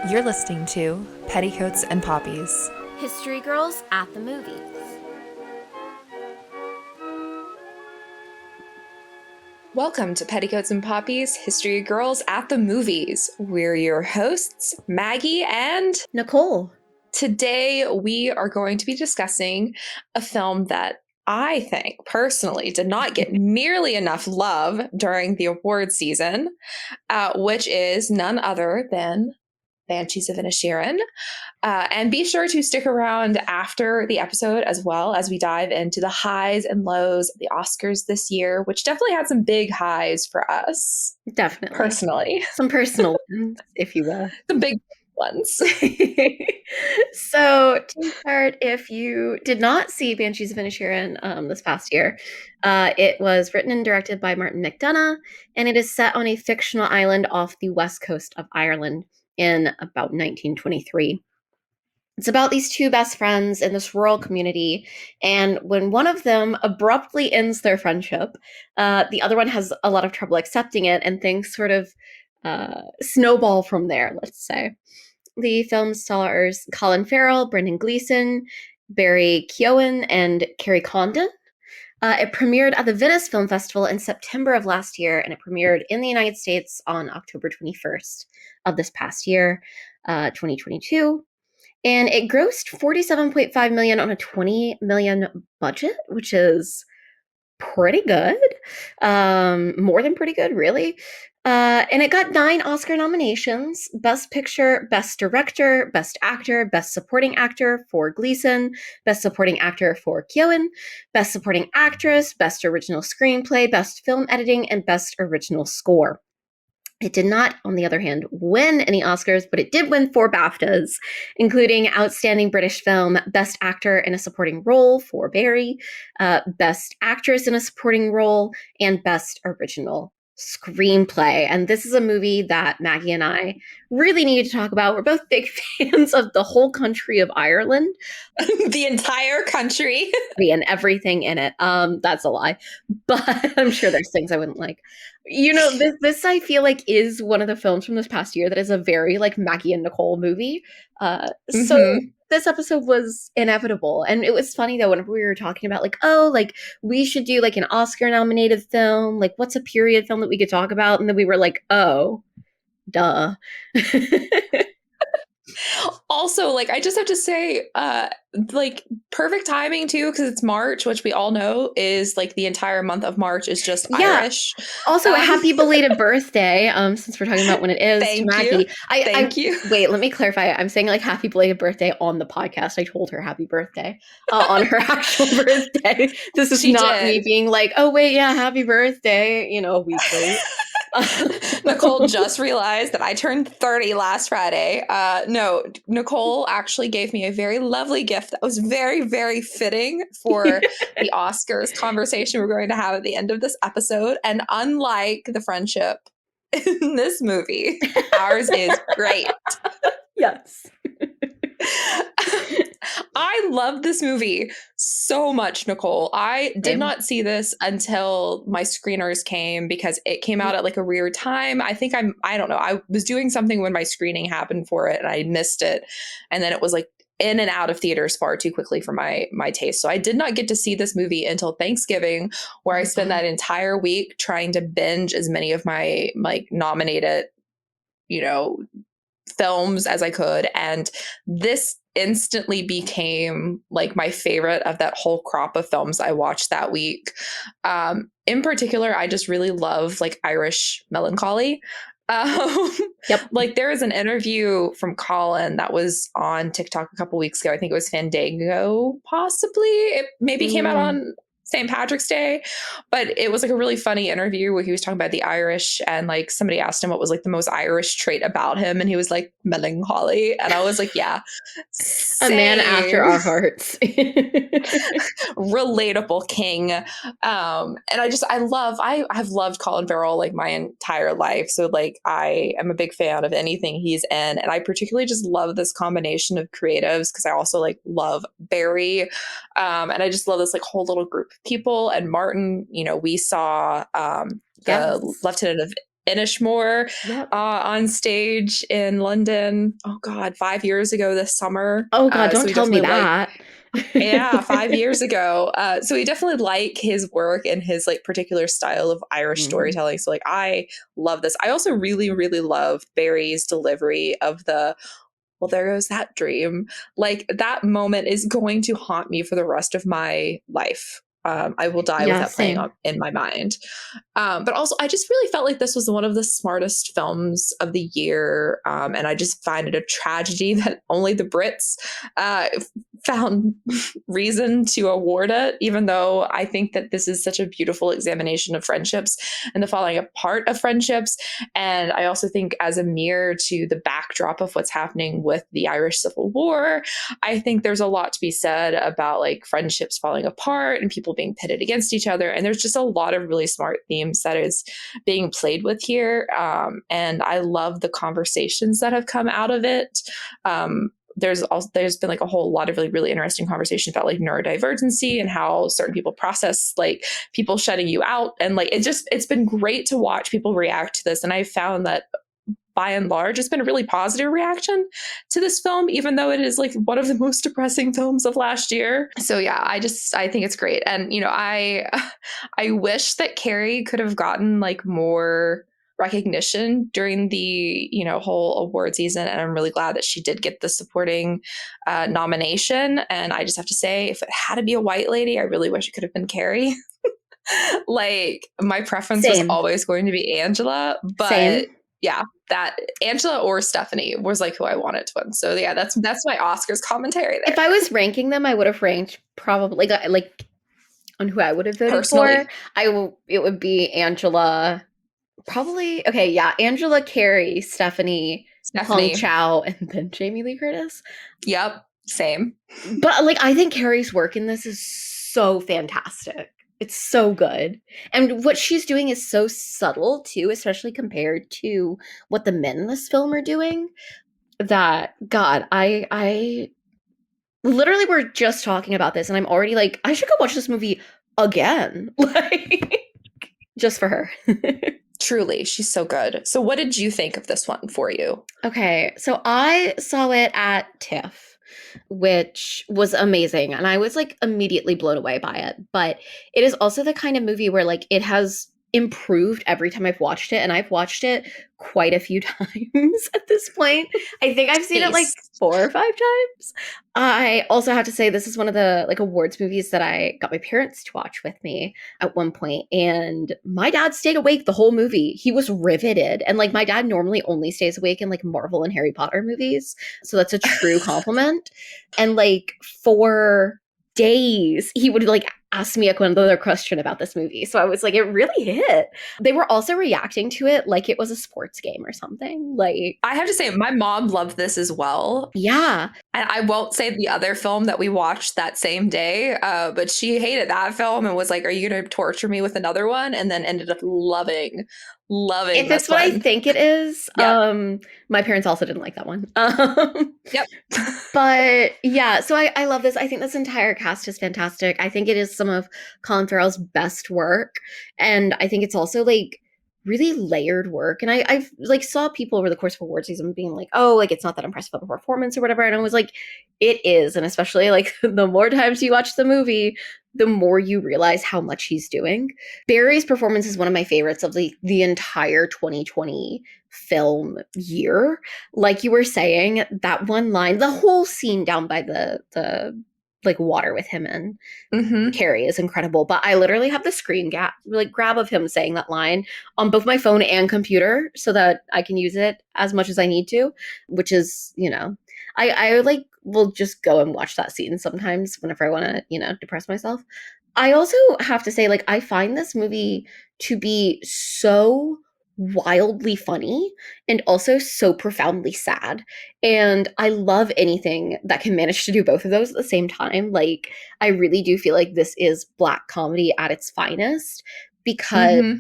You're listening to Petticoats and Poppies. History Girls at the Movies. Welcome to Petticoats and Poppies, History Girls at the Movies. We're your hosts, Maggie and Nicole. Today we are going to be discussing a film that I think personally did not get nearly enough love during the award season, which is none other than Banshees of Inisherin. And be sure to stick around after the episode as well as we dive into the highs and lows of the Oscars this year, which definitely had some big highs for us. Definitely. Personally. Some personal ones, if you will. Some big ones. So, to start, if you did not see Banshees of Inisherin this past year, it was written and directed by Martin McDonagh, and it is set on a fictional island off the west coast of Ireland in about 1923. It's about these two best friends in this rural community, and when one of them abruptly ends their friendship, the other one has a lot of trouble accepting it, and things sort of snowball from there, let's say. The film stars Colin Farrell, Brendan Gleeson, Barry Keoghan, and Kerry Condon. It premiered at the Venice Film Festival in September of last year, and it premiered in the United States on October 21st of this past year, 2022. And it grossed $47.5 million on a $20 million budget, which is pretty good. More than pretty good, really. And it got 9 Oscar nominations: Best Picture, Best Director, Best Actor, Best Supporting Actor for Gleeson, Best Supporting Actor for Keoghan, Best Supporting Actress, Best Original Screenplay, Best Film Editing, and Best Original Score. It did not, on the other hand, win any Oscars, but it did win 4 BAFTAs, including Outstanding British Film, Best Actor in a Supporting Role for Barry, Best Actress in a Supporting Role, and Best Original Screenplay. And this is a movie that Maggie and I really needed to talk about. We're both big fans of the whole country of Ireland. The entire country. And everything in it. That's a lie. But I'm sure there's things I wouldn't like. You know, this I feel like is one of the films from this past year that is a very like Maggie and Nicole movie. So this episode was inevitable. And it was funny though, whenever we were talking about like, oh, like we should do like an Oscar nominated film, like what's a period film that we could talk about? And then we were like, oh, duh. Also, like, I just have to say, like, perfect timing too, because it's March, which we all know is like the entire month of March is just Irish. Also, happy belated birthday. Since we're talking about when it is to Maggie. Thank you. Wait, let me clarify. I'm saying like happy belated birthday on the podcast. I told her happy birthday on her actual birthday. This is not me being like, oh wait, yeah, happy birthday, you know, a week late. Nicole just realized that I turned 30 last Friday. No, Nicole actually gave me a very lovely gift that was very, very fitting for the Oscars conversation we're going to have at the end of this episode. And unlike the friendship in this movie, ours is great. Yes. I love this movie so much, Nicole. I did not see this until my screeners came because it came out at like a weird time. I think I don't know. I was doing something when my screening happened for it and I missed it. And then it was like in and out of theaters far too quickly for my taste. So I did not get to see this movie until Thanksgiving, where I spent that entire week trying to binge as many of my like nominated, you know, films as I could. And this instantly became like my favorite of that whole crop of films I watched that week. In particular, I just really love like Irish melancholy. Like there is an interview from Colin that was on TikTok a couple weeks ago. I think it was Fandango, possibly. It maybe came out on St. Patrick's Day, but it was like a really funny interview where he was talking about the Irish, and like somebody asked him what was like the most Irish trait about him, and he was like melancholy, and I was like, yeah, a man after our hearts. Relatable king. And I've loved Colin Farrell like my entire life, so like I am a big fan of anything he's in, and I particularly just love this combination of creatives because I also like love Barry, and I just love this like whole little group of people. And Martin, you know, we saw the Lieutenant of Inishmore Yep. on stage in London. Oh God, 5 years ago this summer. Oh God, So don't we tell me definitely like, that. yeah, 5 years ago. So we definitely like his work and his like particular style of Irish Mm. storytelling. So like I love this. I also really, really love Barry's delivery of the well, there goes that dream. Like that moment is going to haunt me for the rest of my life. I will die with Yeah, that playing same. in my mind. But also, I just really felt like this was one of the smartest films of the year. And I just find it a tragedy that only the Brits uh, found reason to award it, even though I think that this is such a beautiful examination of friendships and the falling apart of friendships. And I also think, as a mirror to the backdrop of what's happening with the Irish Civil War, I think there's a lot to be said about like friendships falling apart and people being pitted against each other. And there's just a lot of really smart themes that is being played with here. And I love the conversations that have come out of it. There's been like a whole lot of really interesting conversations about like neurodivergency and how certain people process like people shutting you out, and like it's been great to watch people react to this. And I found that by and large it's been a really positive reaction to this film, even though it is like one of the most depressing films of last year. So yeah, I think it's great. And I wish that Carrie could have gotten like more recognition during the whole award season, and I'm really glad that she did get the supporting nomination. And I just have to say, if it had to be a white lady, I really wish it could have been Carrie. Like my preference was Same. always going to be Angela, but Same. yeah, that Angela or Stephanie was like who I wanted to win. So yeah, that's my Oscars commentary there. If I was ranking them, I would have ranked probably like on who I would have voted for. Personally, It would be Angela. Probably okay. Yeah, Angela, Carey, Stephanie, Hong Stephanie. Chow, and then Jamie Lee Curtis. Yep, same. But like, I think Carrie's work in this is so fantastic. It's so good. And what she's doing is so subtle too, especially compared to what the men in this film are doing. That God, I literally were just talking about this and I'm already like, I should go watch this movie again. Like just for her. Truly, she's so good. So what did you think of this one for you? Okay, so I saw it at TIFF, which was amazing, and I was like immediately blown away by it. But it is also the kind of movie where like it has improved every time I've watched it, and I've watched it quite a few times at this point. I think I've seen it like Peace. 4 or 5 times. I also have to say this is one of the like awards movies that I got my parents to watch with me at one point, and my dad stayed awake the whole movie. He was riveted, and like my dad normally only stays awake in like Marvel and Harry Potter movies, so that's a true compliment. And like for days he would like ask me another question about this movie, so I was like, it really hit. They were also reacting to it like it was a sports game or something. Like, I have to say, my mom loved this as well. yeah. And I won't say the other film that we watched that same day, but she hated that film and was like, "Are you going to torture me with another one?" And then ended up loving If this it's what I one. think it is, Yep. my parents also didn't like that one. Yep. But yeah, so I love this. I think this entire cast is fantastic. I think it is some of Colin Farrell's best work. And I think it's also like really layered work. And I've like saw people over the course of award season being like, oh, like it's not that impressive of a performance or whatever. And I was like, it is. And especially like the more times you watch the movie, the more you realize how much he's doing. Barry's performance is one of my favorites of the entire 2020 film year. Like you were saying, that one line, the whole scene down by the like water with him and Carrie is incredible. But I literally have the grab of him saying that line on both my phone and computer so that I can use it as much as I need to, which is, I like will just go and watch that scene sometimes whenever I want to, depress myself. I also have to say, like, I find this movie to be so wildly funny and also so profoundly sad. And I love anything that can manage to do both of those at the same time. Like, I really do feel like this is Black comedy at its finest because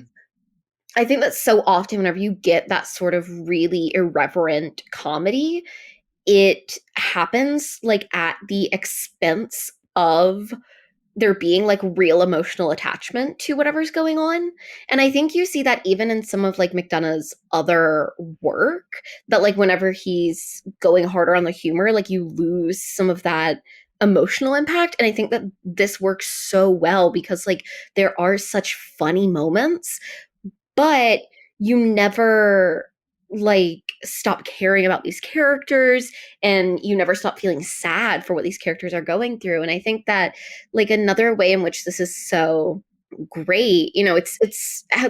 I think that so often whenever you get that sort of really irreverent comedy, it happens like at the expense of there being like real emotional attachment to whatever's going on. And I think you see that even in some of like McDonough's other work, that like whenever he's going harder on the humor, like you lose some of that emotional impact. And I think that this works so well because like there are such funny moments, but you never like stop caring about these characters, and you never stop feeling sad for what these characters are going through. And I think that like another way in which this is so great, you know, it's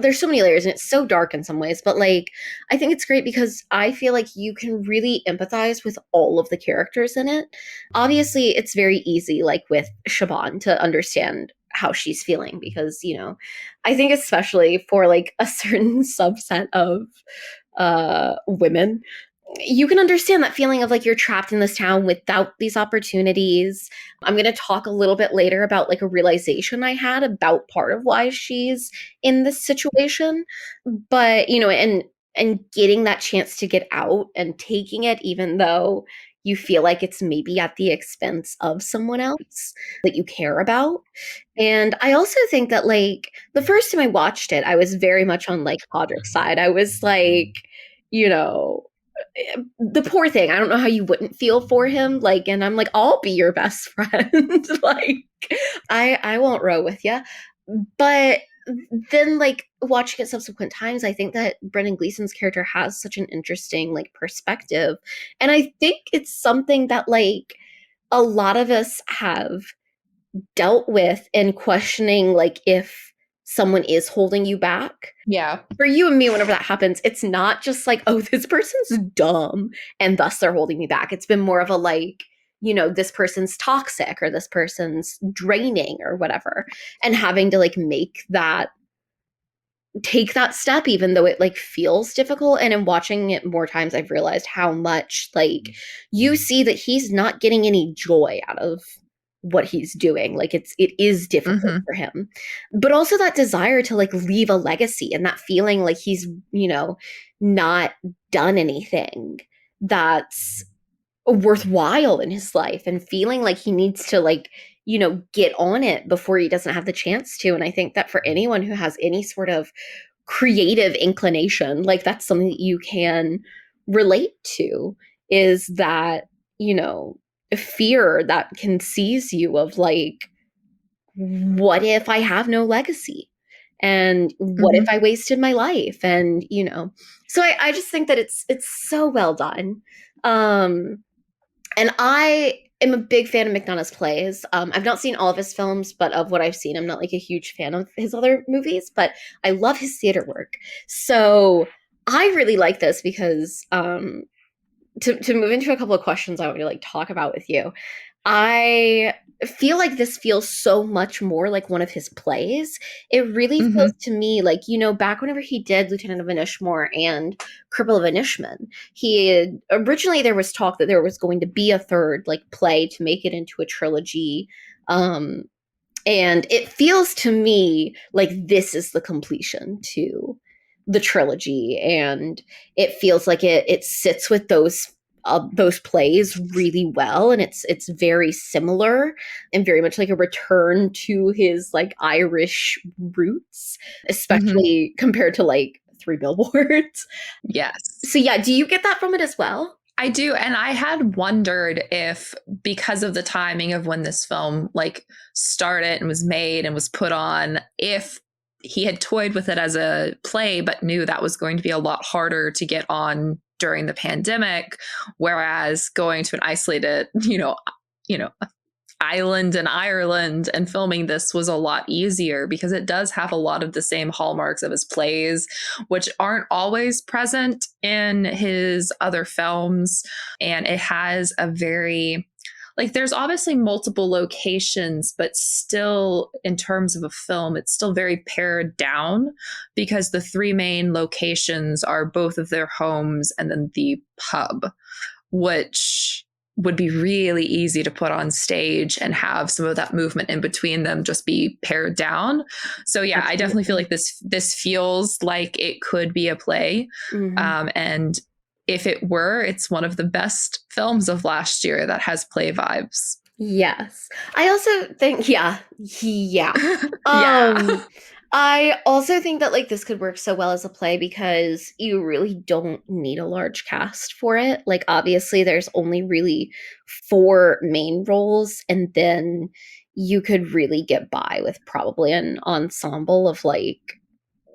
there's so many layers and it's so dark in some ways, but like I think it's great because I feel like you can really empathize with all of the characters in it. Obviously it's very easy like with Siobhan to understand how she's feeling because, you know, I think especially for like a certain subset of women, you can understand that feeling of like you're trapped in this town without these opportunities. I'm going to talk a little bit later about like a realization I had about part of why she's in this situation. But, you know, and getting that chance to get out and taking it even though you feel like it's maybe at the expense of someone else that you care about. And I also think that like the first time I watched it, I was very much on like Podrick's side. I was like, you know, the poor thing. I don't know how you wouldn't feel for him. Like, and I'm like, I'll be your best friend. Like, I won't row with you. But then, like watching it subsequent times, I think that Brendan Gleeson's character has such an interesting like perspective, and I think it's something that like a lot of us have dealt with in questioning like if someone is holding you back. Yeah. For you and me, whenever that happens, it's not just like, oh, this person's dumb and thus they're holding me back. It's been more of a like, you know, this person's toxic or this person's draining or whatever. And having to like take that step, even though it like feels difficult. And in watching it more times, I've realized how much like you see that he's not getting any joy out of what he's doing. Like it is difficult for him, but also that desire to like leave a legacy and that feeling like he's, you know, not done anything that's worthwhile in his life, and feeling like he needs to like, you know, get on it before he doesn't have the chance to. And I think that for anyone who has any sort of creative inclination, like that's something that you can relate to, is that, you know, fear that can seize you of like, what if I have no legacy? And what if I wasted my life? And, you know, so I just think that it's so well done. And I am a big fan of McDonough's plays. I've not seen all of his films, but of what I've seen, I'm not like a huge fan of his other movies, but I love his theater work. So I really like this because to move into a couple of questions I want to like talk about with you. I feel like this feels so much more like one of his plays. It really feels to me like, you know, back whenever he did Lieutenant of Inishmore and Cripple of Inishmin, originally there was talk that there was going to be a third like play to make it into a trilogy. And it feels to me like this is the completion to the trilogy, and it feels like it sits with those plays really well, and it's very similar and very much like a return to his like Irish roots, especially compared to like Three Billboards. Yes. So yeah, do you get that from it as well? I do. And I had wondered if, because of the timing of when this film like started and was made and was put on, if he had toyed with it as a play, but knew that was going to be a lot harder to get on during the pandemic. Whereas going to an isolated, island in Ireland and filming this was a lot easier, because it does have a lot of the same hallmarks of his plays, which aren't always present in his other films. And it has a very, like, there's obviously multiple locations, but still, in terms of a film, it's still very pared down, because the three main locations are both of their homes and then the pub, which would be really easy to put on stage and have some of that movement in between them just be pared down. So yeah, absolutely. I definitely feel like this feels like it could be a play. And if it were, it's one of the best films of last year that has play vibes. Yes. I also think, yeah. Yeah. Um, I also think that like this could work so well as a play because you really don't need a large cast for it. Like obviously there's only really four main roles, and then you could really get by with probably an ensemble of like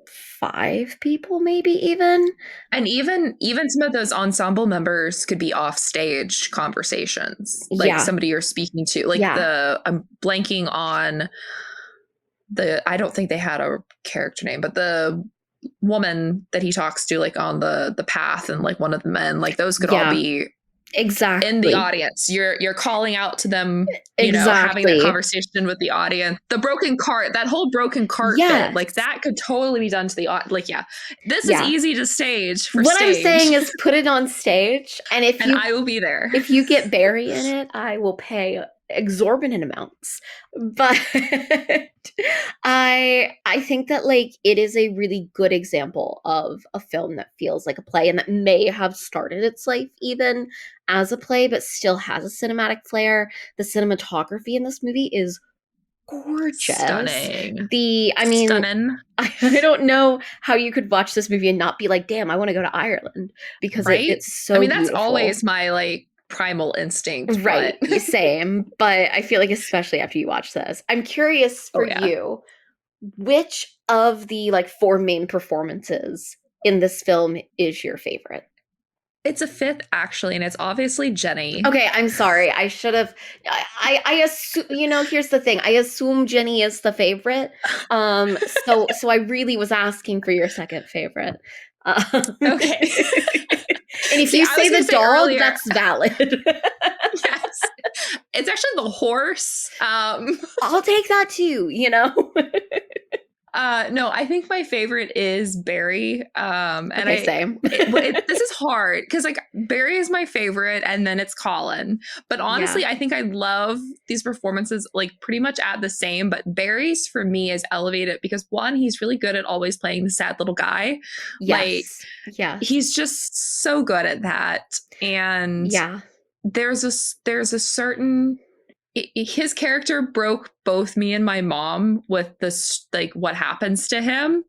five people, maybe even. And even some of those ensemble members could be off stage conversations, like Yeah. somebody you're speaking to. Like Yeah. I'm blanking on I don't think they had a character name, but the woman that he talks to, like on the path, and like one of the men, like those could all Yeah. be in the Exactly. audience. You're calling out to them, having that Exactly. conversation with the audience. The broken cart, that whole broken cart bit, Yes. like that could totally be done to the like, yeah, this is Yeah. easy to stage for What I'm stage, saying is put it on stage, and and I will be there. if you get Barry in it, I will pay exorbitant amounts. But I think that like it is a really good example of a film that feels like a play and that may have started its life even as a play but still has a cinematic flair. The cinematography in this movie is gorgeous. Stunning. I mean, Stunning. I don't know how you could watch this movie and not be like, damn, I want to go to Ireland because Right? it's I so mean, that's beautiful. always my like primal instinct, Right, but same. But I feel like, especially after you watch this, I'm curious oh for yeah. you, which of the like four main performances in this film is your favorite? It's a fifth actually, and it's obviously Jenny. Okay, I'm sorry. I should have. I assume. Here's the thing. I assume Jenny is the favorite. So I really was asking for your second favorite. And Okay. if See, you I was say gonna the say dog, earlier, that's valid. yes, it's actually the horse. I'll take that too. No, I think my favorite is Barry. And Okay, same. this is hard because like Barry is my favorite, and then it's Colin. But Yeah. honestly, I think I love these performances like pretty much at the same. But Barry's for me is elevated because one, he's really good at always playing the sad little guy. Like Yes. Yes. he's just so good at that, and Yeah. there's a certain his character broke both me and my mom with this, like what happens to him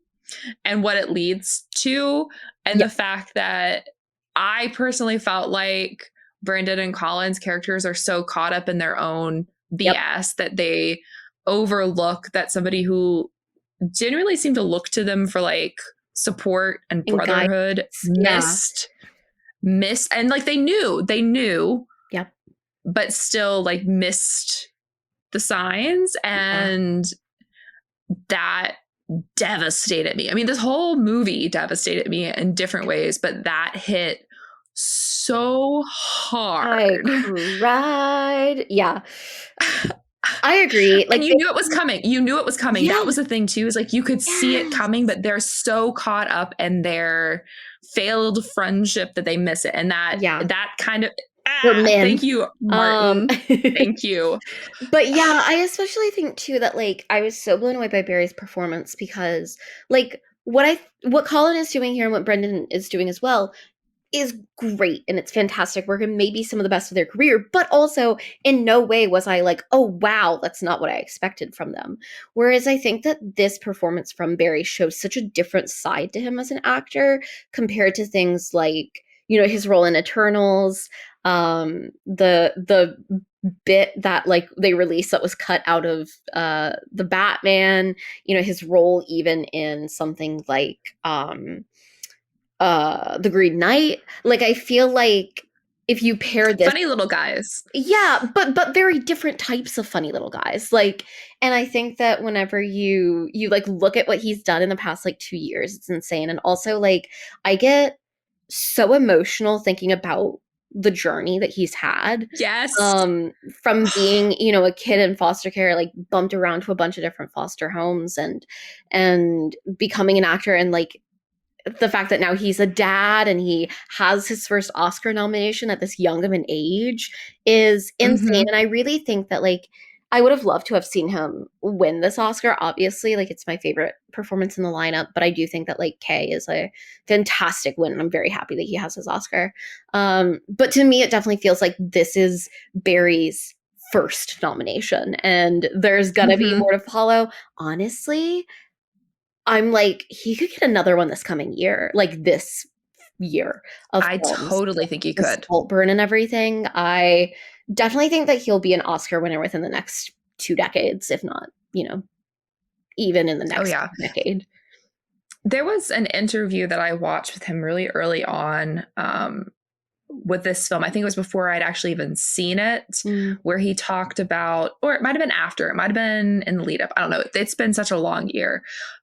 and what it leads to, and Yeah. the fact that I personally felt like Brandon and Colin's characters are so caught up in their own Yep. BS that they overlook that somebody who genuinely seemed to look to them for like support and And guys. brotherhood Yeah. missed, and like they knew Yep. but still like missed the signs, Yeah. and that devastated me. I mean, this whole movie devastated me in different ways, but that hit so I hard. cried. Yeah. I agree. And Like, you knew it was coming. You knew it was coming. That yes. was the thing too. Is like you could see it Yes. coming, but they're so caught up in their failed friendship that they miss it. And Yeah. that kind of We're men. thank you, Martin. Thank you. But yeah, I especially think too that like I was so blown away by Barry's performance because like what Colin is doing here and what Brendan is doing as well is great and it's fantastic work and maybe some of the best of their career, but also in no way was I like, oh wow, that's not what I expected from them. Whereas I think that this performance from Barry shows such a different side to him as an actor compared to things like, his role in Eternals, the bit that like they released that was cut out of the Batman, his role even in something like the Green Knight. Like I feel like if you pair this, Funny little guys. yeah, but very different types of funny little guys. Like, and I think that whenever you like look at what he's done in the past like 2 years, it's insane. And also like I get so emotional thinking about the journey that he's had Yes. from being a kid in foster care, like bumped around to a bunch of different foster homes and becoming an actor, and like the fact that now he's a dad and he has his first Oscar nomination at this young of an age is insane. Mhm. And I really think that like I would have loved to have seen him win this Oscar. Obviously, like it's my favorite performance in the lineup, but I do think that like Kay is a fantastic win, and I'm very happy that he has his Oscar. But to me, it definitely feels like this is Barry's first nomination, and there's gonna be more to follow. Honestly, I'm like, he could get another one this coming year, like this year of I films. totally think he The could. Saltburn and everything. I definitely think that he'll be an Oscar winner within the next 2 decades, if not, even in the Oh, next yeah. decade. There was an interview that I watched with him really early on with this film. I think it was before I'd actually even seen it, where he talked about, or it might have been after, it might have been in the lead up. I don't know. It's been such a long year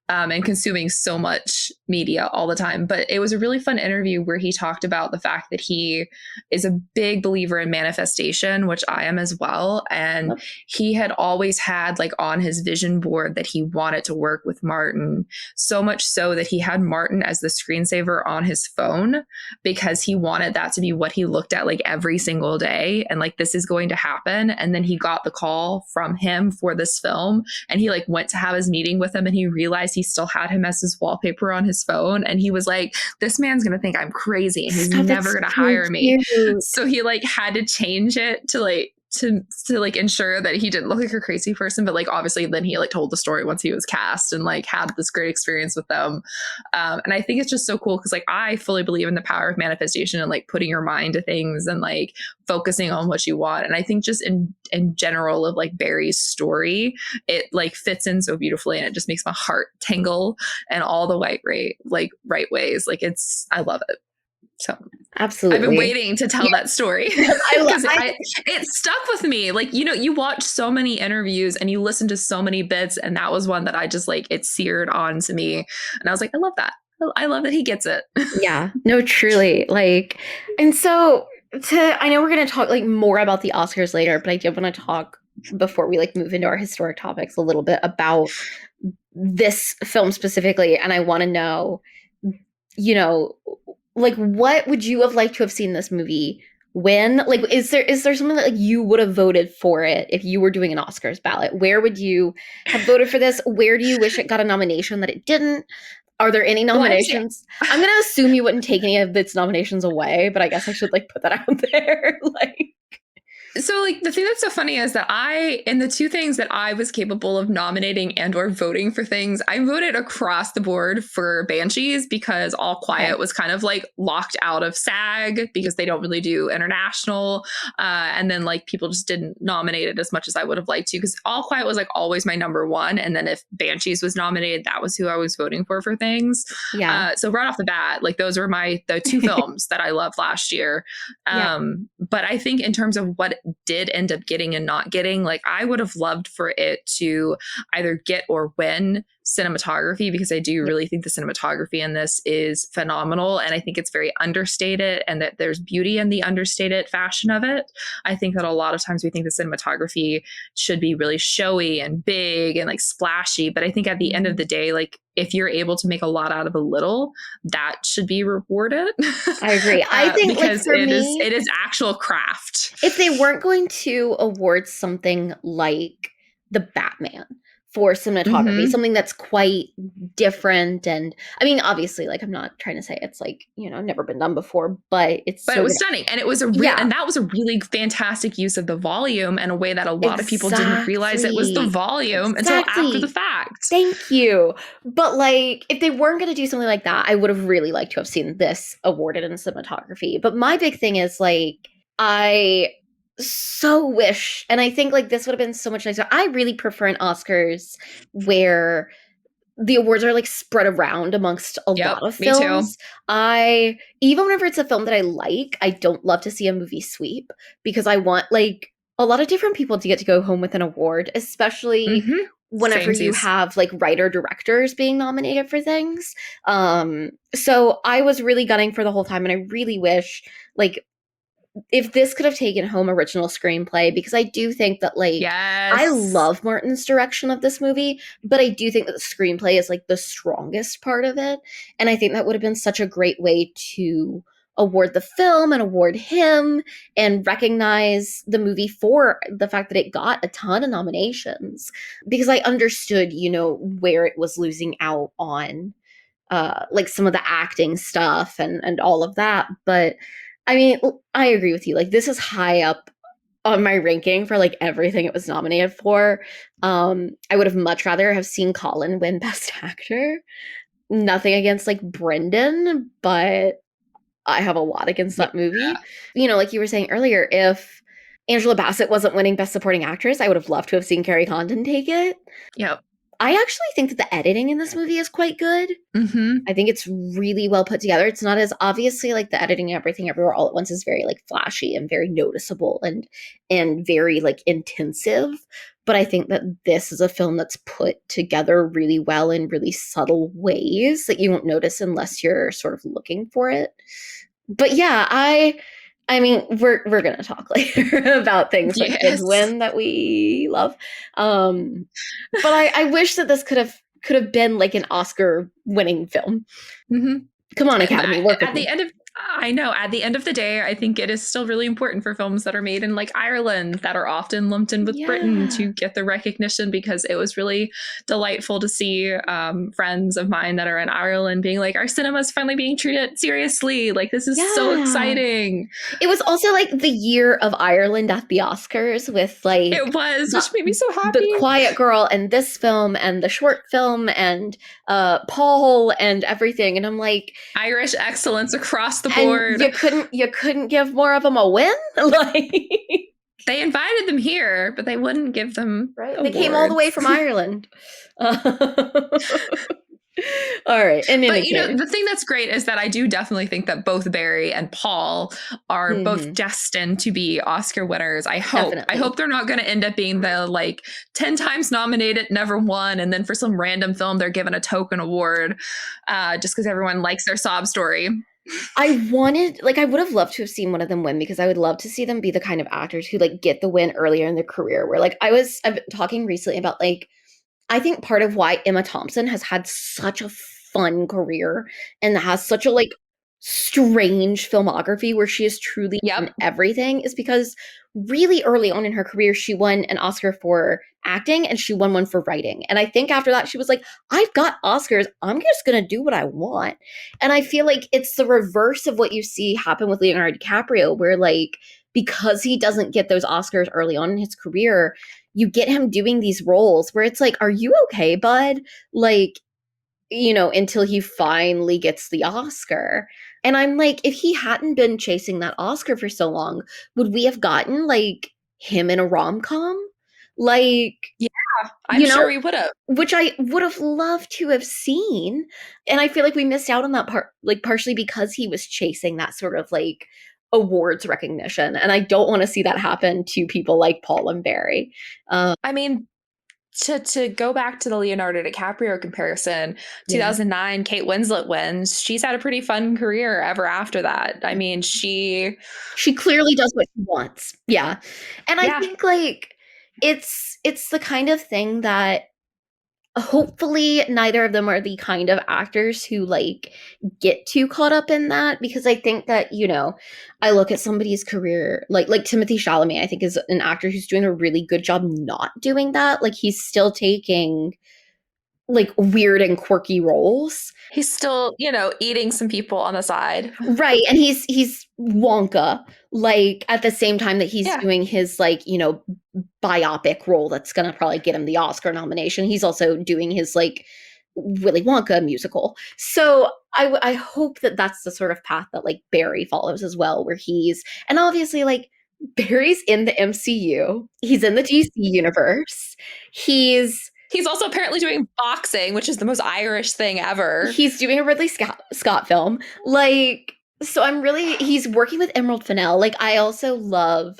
and consuming so much media all the time. But it was a really fun interview where he talked about the fact that he is a big believer in manifestation, which I am as well. And he had always had like on his vision board that he wanted to work with Martin, so much so that he had Martin as the screensaver on his phone because he wanted that to be what he looked at like every single day. And like, this is going to happen. And then he got the call from him for this film, and he like went to have his meeting with him, and he realized he still had him as his wallpaper on his phone. And he was like, this man's going to think I'm crazy and he's never going to hire me. So he like had to change it to like, to like ensure that he didn't look like a crazy person, but like obviously then he like told the story once he was cast and like had this great experience with them. And I think it's just so cool because like I fully believe in the power of manifestation and like putting your mind to things and like focusing on what you want. And I think just in general of like Barry's story, it like fits in so beautifully, and it just makes my heart tingle in all the right ways. Like I love it. So absolutely, I've been waiting to tell that story because it stuck with me. Like, you watch so many interviews and you listen to so many bits, and that was one that I just like, it seared onto me. And I was like, I love that. I love that he gets it. Yeah, no, truly. Like, and so I know we're going to talk like more about the Oscars later, but I did want to talk before we like move into our historic topics a little bit about this film specifically. And I want to know, like, what would you have liked to have seen this movie when? Like, is there something that like you would have voted for it if you were doing an Oscars ballot? Where would you have voted for this? Where do you wish it got a nomination that it didn't? Are there any nominations? I'm going to assume you wouldn't take any of its nominations away, but I guess I should like put that out there. Like, so like the thing that's so funny is that in the two things that I was capable of nominating and or voting for things, I voted across the board for Banshees because All Quiet was kind of like locked out of SAG because they don't really do international. And then like people just didn't nominate it as much as I would have liked to, because All Quiet was like always my number one. And then if Banshees was nominated, that was who I was voting for things. Yeah. So right off the bat, like those were the two films that I loved last year. But I think in terms of what did end up getting and not getting, like I would have loved for it to either get or win cinematography, because I do really think the cinematography in this is phenomenal, and I think it's very understated, and that there's beauty in the understated fashion of it. I think that a lot of times we think the cinematography should be really showy and big and like splashy, but I think at the end of the day, like if you're able to make a lot out of a little, that should be rewarded. I agree. I think because like for me, it is actual craft. If they weren't going to award something like the Batman for cinematography, something that's quite different, and I mean, obviously, like I'm not trying to say it's like never been done before, but it was stunning, and it was and that was a really fantastic use of the volume in a way that a lot of people didn't realize it was the volume until after the fact. Thank you. But like, if they weren't going to do something like that, I would have really liked to have seen this awarded in cinematography. But my big thing is like, I so wish, and I think like this would have been so much nicer. I really prefer an Oscars where the awards are like spread around amongst a lot of films. I even whenever it's a film that I like, I don't love to see a movie sweep, because I want like a lot of different people to get to go home with an award, especially whenever you have like writer directors being nominated for things. So I was really gunning for the whole time, and I really wish like if this could have taken home original screenplay, because I do think that like I love Martin's direction of this movie, but I do think that the screenplay is like the strongest part of it, and I think that would have been such a great way to award the film and award him and recognize the movie for the fact that it got a ton of nominations, because I understood where it was losing out on like some of the acting stuff and all of that. But I mean, I agree with you. Like, this is high up on my ranking for like everything it was nominated for. I would have much rather have seen Colin win Best Actor. Nothing against like Brendan, but I have a lot against Yeah. that movie. You know, like you were saying earlier, if Angela Bassett wasn't winning Best Supporting Actress, I would have loved to have seen Carrie Condon take it. Yep. I actually think that the editing in this movie is quite good. Mm-hmm. I think it's really well put together. It's not as obviously like the editing Everything Everywhere All at Once is very like flashy and very noticeable and very like intensive. But I think that this is a film that's put together really well in really subtle ways that you won't notice unless you're sort of looking for it. But yeah, I mean, we're gonna talk later about things that did Yes. win that we love. But I wish that this could have been like an Oscar winning film. Mm-hmm. Come on, Academy, work with At the me. end of I know at the end of the day, I think it is still really important for films that are made in like Ireland that are often lumped in with Britain Yeah. to get the recognition, because it was really delightful to see friends of mine that are in Ireland being like, our cinema is finally being treated seriously. Like, this is so Yeah. exciting. It was also like the year of Ireland at the Oscars with like It was, the, which made me so the happy. Quiet Girl and this film and the short film and Paul and everything. And I'm like, Irish excellence across the and board. you couldn't give more of them a win? Like They invited them here, but they wouldn't give them right? They awards. came all the way from Ireland. All right. In But any case, the thing that's great is that I do definitely think that both Barry and Paul are both destined to be Oscar winners. I hope. Definitely. I hope they're not going to end up being the like 10 times nominated, never won, and then for some random film they're given a token award just because everyone likes their sob story. I would have loved to have seen one of them win because I would love to see them be the kind of actors who like get the win earlier in their career. Where like I've been talking recently about like I think part of why Emma Thompson has had such a fun career and has such a like strange filmography where she is truly in Yep. everything is because really early on in her career she won an Oscar for acting and she won one for writing. And I think after that she was like, I've got Oscars, I'm just going to do what I want. And I feel like it's the reverse of what you see happen with Leonardo DiCaprio where like because he doesn't get those Oscars early on in his career, you get him doing these roles where it's like, are you okay, bud? Like, you know, until he finally gets the Oscar. And I'm like, if he hadn't been chasing that Oscar for so long, would we have gotten like him in a rom com? Like, Yeah, I'm you know, sure we would have. which I would have loved to have seen. And I feel like we missed out on that part, like partially because he was chasing that sort of like awards recognition. And I don't want to see that happen to people like Paul and Barry. I mean, to go back to the Leonardo DiCaprio comparison, 2009, Kate Winslet wins. She's had a pretty fun career ever after that. I mean, she clearly does what she wants. Yeah. And I Yeah. think like it's the kind of thing that hopefully neither of them are the kind of actors who like get too caught up in that because I think that, you know, I look at somebody's career like Timothy Chalamet, I think is an actor who's doing a really good job not doing that. Like he's still taking like weird and quirky roles. He's still, eating some people on the side. Right. And he's Wonka, like at the same time that he's Yeah. doing his like, you know, biopic role that's gonna probably get him the Oscar nomination. He's also doing his like Willy Wonka musical. So I hope that that's the sort of path that like Barry follows as well, where he's and obviously like Barry's in the MCU. He's in the DC universe. He's also apparently doing boxing, which is the most Irish thing ever. He's doing a Ridley Scott film. Like, so he's working with Emerald Fennell. Like, I also love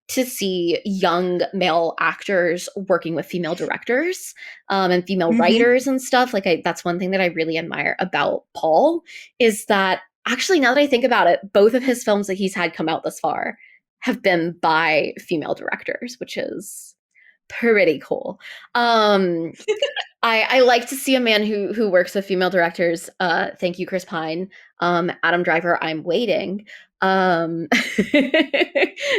to see young male actors working with female directors and female writers and stuff. Like, that's one thing that I really admire about Paul is that actually, now that I think about it, both of his films that he's had come out thus far have been by female directors, which is pretty cool. I like to see a man who works with female directors. Thank you, Chris Pine. Adam Driver, I'm waiting.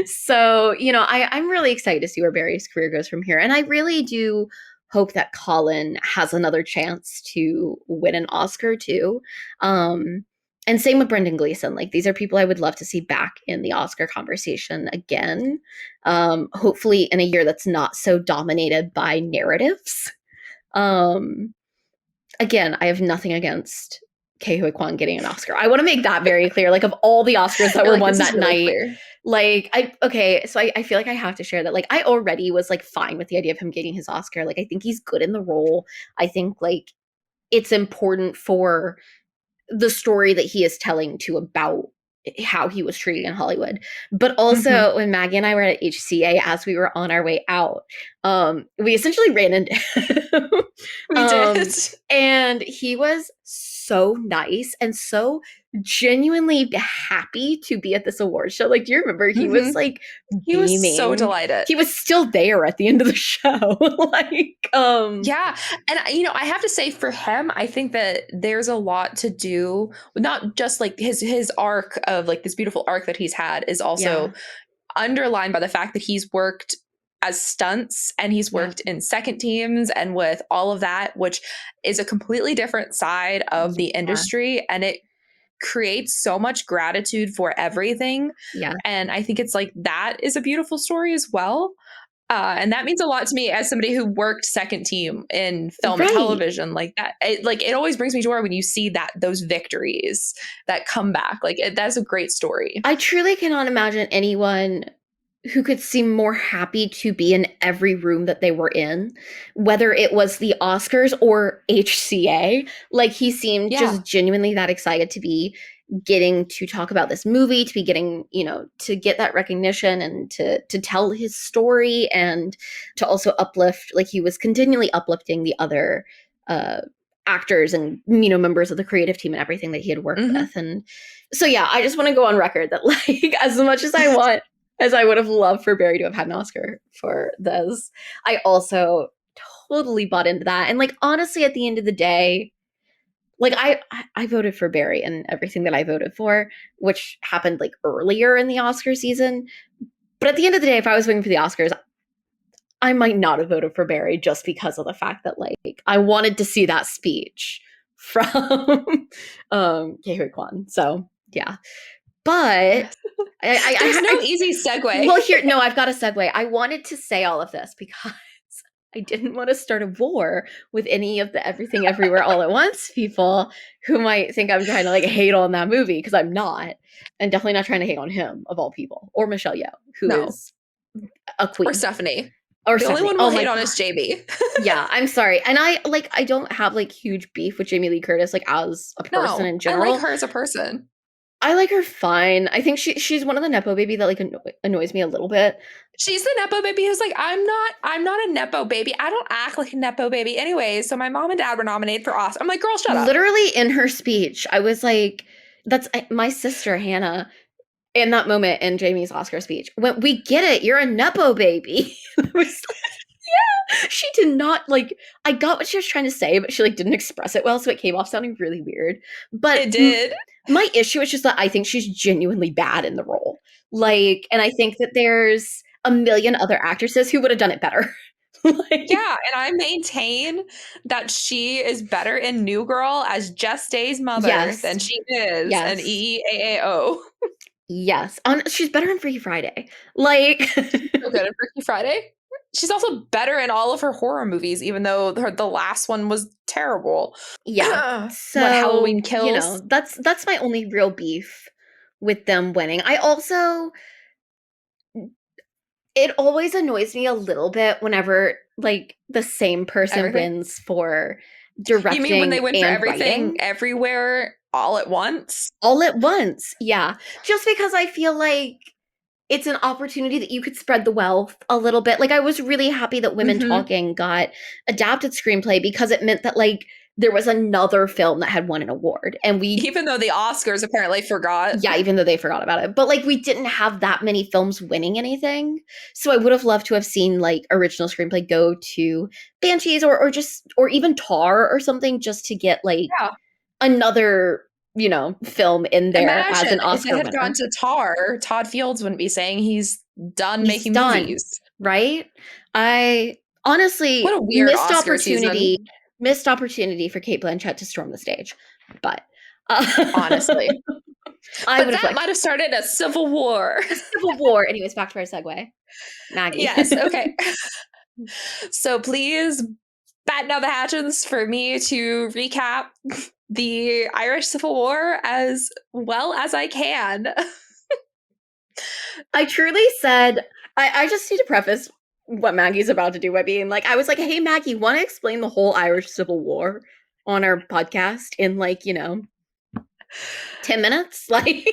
So, you know, I'm really excited to see where Barry's career goes from here. And I really do hope that Colin has another chance to win an Oscar too. And same with Brendan Gleeson. Like, these are people I would love to see back in the Oscar conversation again. Hopefully in a year that's not so dominated by narratives. Again, I have nothing against Ke Huy Quan getting an Oscar. I want to make that very clear. Like, of all the Oscars that were like, won this is that really night, clear. like, I feel like I have to share that. Like, I already was like fine with the idea of him getting his Oscar. Like, I think he's good in the role. I think like it's important for the story that he is telling to about how he was treated in Hollywood. But also when Maggie and I were at HCA as we were on our way out, we essentially ran into him. We did. And he was so nice and so genuinely happy to be at this award show. Like, do you remember he was like he beaming? was so delighted. He was still there at the end of the show. Like, yeah. And I have to say, for him, I think that there's a lot to do with not just like his arc of like this beautiful arc that he's had is also underlined by the fact that he's worked as stunts and he's worked in second teams and with all of that, which is a completely different side of the industry, and it creates so much gratitude for everything. Yeah. And I think it's like that is a beautiful story as well. And that means a lot to me as somebody who worked second team in film and television. Like that, it always brings me joy when you see those victories that come back. Like that's a great story. I truly cannot imagine anyone who could seem more happy to be in every room that they were in, whether it was the Oscars or HCA. Like, he seemed just genuinely that excited to be getting to talk about this movie, to be getting, to get that recognition and to tell his story, and to also uplift. Like, he was continually uplifting the other actors and members of the creative team and everything that he had worked with. And so I just want to go on record that, like, as much as I would have loved for Barry to have had an Oscar for this, I also totally bought into that. And like, honestly, at the end of the day, like, I voted for Barry and everything that I voted for, which happened like earlier in the Oscar season. But at the end of the day, if I was voting for the Oscars, I might not have voted for Barry just because of the fact that, like, I wanted to see that speech from Ke Huy Quan. So yeah. But there's no easy segue. Well, I've got a segue. I wanted to say all of this because I didn't want to start a war with any of the Everything Everywhere All at Once people who might think I'm trying to like hate on that movie, because I'm not, and definitely not trying to hate on him of all people, or Michelle Yeoh, who is a queen, or Stephanie. Or the Stephanie. only one we'll hate on is Jamie. Yeah, I'm sorry. And I don't have like huge beef with Jamie Lee Curtis, like, as a person in general. I like her as a person. I like her fine. I think she's one of the Nepo baby that like annoys me a little bit. She's the Nepo baby who's like, I'm not a Nepo baby. I don't act like a Nepo baby anyway. So my mom and dad were nominated for Oscar. I'm like, girl, shut up. Literally in her speech, I was like, that's my sister Hannah in that moment in Jamie's Oscar speech. When we get it, you're a Nepo baby. I was like, yeah. She did not like, I got what she was trying to say, but she like didn't express it well, so it came off sounding really weird. But it did. My issue is just that I think she's genuinely bad in the role. Like, and I think that there's a million other actresses who would have done it better. Yeah, and I maintain that she is better in New Girl as Jess Day's mother than she is in EEAAO. Yes. She's better in Freaky Friday. Like, so good in Freaky Friday. She's also better in all of her horror movies, even though the last one was terrible. Yeah. So, what, Halloween Kills? That's my only real beef with them winning. It always annoys me a little bit whenever like the same person wins for directing. You mean when they win for Everything writing? Everywhere all at once? All at once, yeah. Just because I feel like it's an opportunity that you could spread the wealth a little bit. Like, I was really happy that Women Talking got adapted screenplay, because it meant that like there was another film that had won an award, and even though the Oscars apparently forgot. Yeah, even though they forgot about it. But like, we didn't have that many films winning anything. So I would have loved to have seen like original screenplay go to Banshees or even Tar or something, just to get like another film in there. Imagine as an Oscar if it had gone to Tar, Todd Fields wouldn't be saying he's done making movies, right? I honestly, what a weird missed opportunity for Cate Blanchett to storm the stage. But Honestly. I But would have that liked might have started a civil war. a civil war. Anyways, back to our segue. Maggie. Yes. Okay. So please batten down the hatches for me to recap the Irish Civil War as well as I can. I truly said, I just need to preface what Maggie's about to do by being like, I was like, hey, Maggie, want to explain the whole Irish Civil War on our podcast in like, 10 minutes? Like,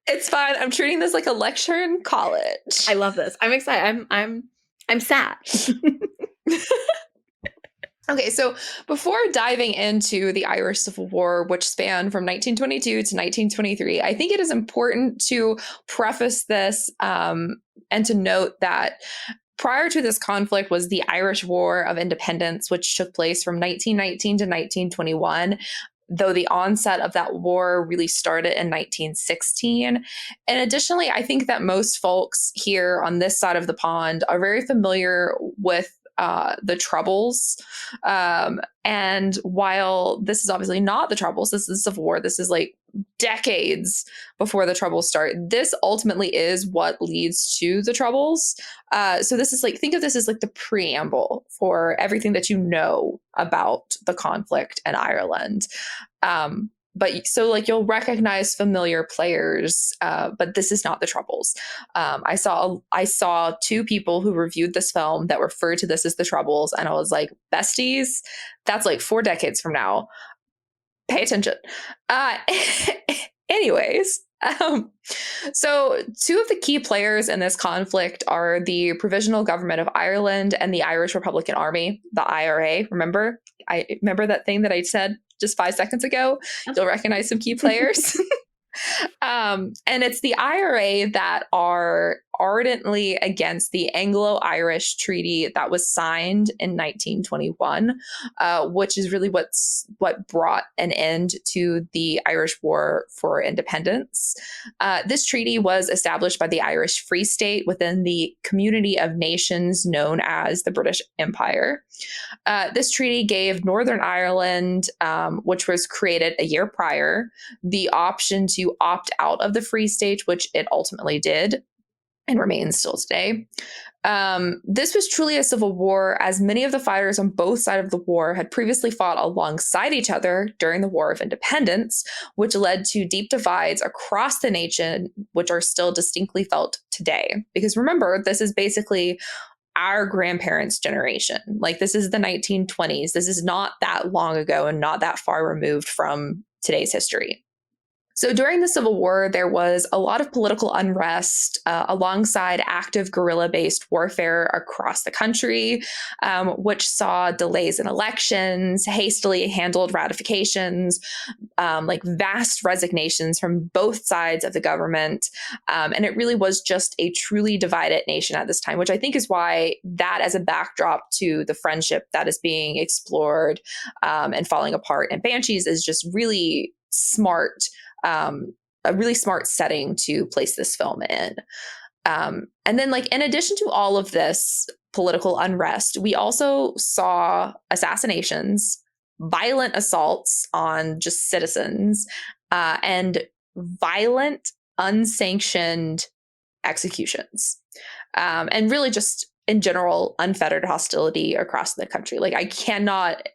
It's fine. I'm treating this like a lecture in college. I love this. I'm excited. I'm sad. Okay, so before diving into the Irish Civil War, which spanned from 1922 to 1923, I think it is important to preface this and to note that prior to this conflict was the Irish War of Independence, which took place from 1919 to 1921. Though the onset of that war really started in 1916. And additionally, I think that most folks here on this side of the pond are very familiar with the Troubles. And while this is obviously not the Troubles, this is the Civil War, this is like decades before the Troubles start. This ultimately is what leads to the Troubles. So this is like, think of this as like the preamble for everything that you know about the conflict in Ireland. But so like you'll recognize familiar players, but this is not the Troubles. I saw two people who reviewed this film that referred to this as the Troubles, and I was like, besties, that's like 4 decades from now. Pay attention. Uh, anyways, so two of the key players in this conflict are the Provisional Government of Ireland and the Irish Republican Army, the IRA. Remember? I remember that thing that I said just 5 seconds ago. You'll recognize some key players. And it's the IRA that are ardently against the Anglo-Irish Treaty that was signed in 1921, which is really what brought an end to the Irish War for Independence. This treaty was established by the Irish Free State within the community of nations known as the British Empire. This treaty gave Northern Ireland, which was created a year prior, the option to opt out of the Free State, which it ultimately did and remains still today. This was truly a civil war, as many of the fighters on both sides of the war had previously fought alongside each other during the War of Independence, which led to deep divides across the nation, which are still distinctly felt today. Because remember, this is basically our grandparents' generation. Like, this is the 1920s. This is not that long ago and not that far removed from today's history. So during the Civil War, there was a lot of political unrest alongside active guerrilla-based warfare across the country, which saw delays in elections, hastily handled ratifications, like vast resignations from both sides of the government. And it really was just a truly divided nation at this time, which I think is why that as a backdrop to the friendship that is being explored and falling apart in Banshees is just really smart, a really smart setting to place this film in. And then, like, in addition to all of this political unrest, we also saw assassinations, violent assaults on just citizens, and violent, unsanctioned executions. And really just in general, unfettered hostility across the country. Like, I cannot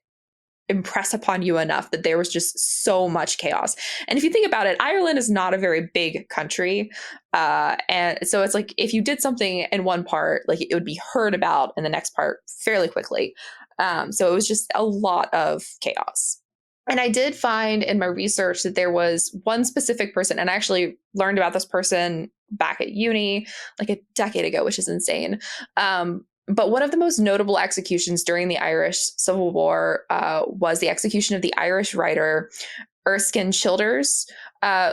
impress upon you enough that there was just so much chaos. And if you think about it, Ireland is not a very big country. And so it's like if you did something in one part, like it would be heard about in the next part fairly quickly. So it was just a lot of chaos. And I did find in my research that there was one specific person, and I actually learned about this person back at uni like a decade ago, which is insane. But one of the most notable executions during the Irish Civil War was the execution of the Irish writer Erskine Childers,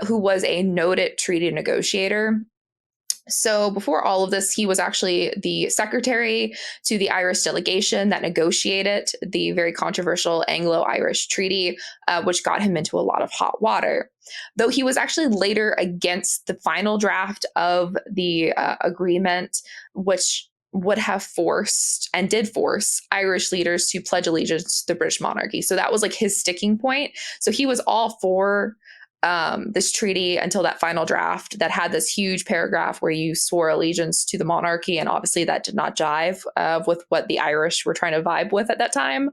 who was a noted treaty negotiator. So before all of this, he was actually the secretary to the Irish delegation that negotiated the very controversial Anglo-Irish Treaty, which got him into a lot of hot water. Though he was actually later against the final draft of the agreement, which would have forced and did force Irish leaders to pledge allegiance to the British monarchy. So that was like his sticking point. So he was all for this treaty until that final draft that had this huge paragraph where you swore allegiance to the monarchy. And obviously that did not jive with what the Irish were trying to vibe with at that time.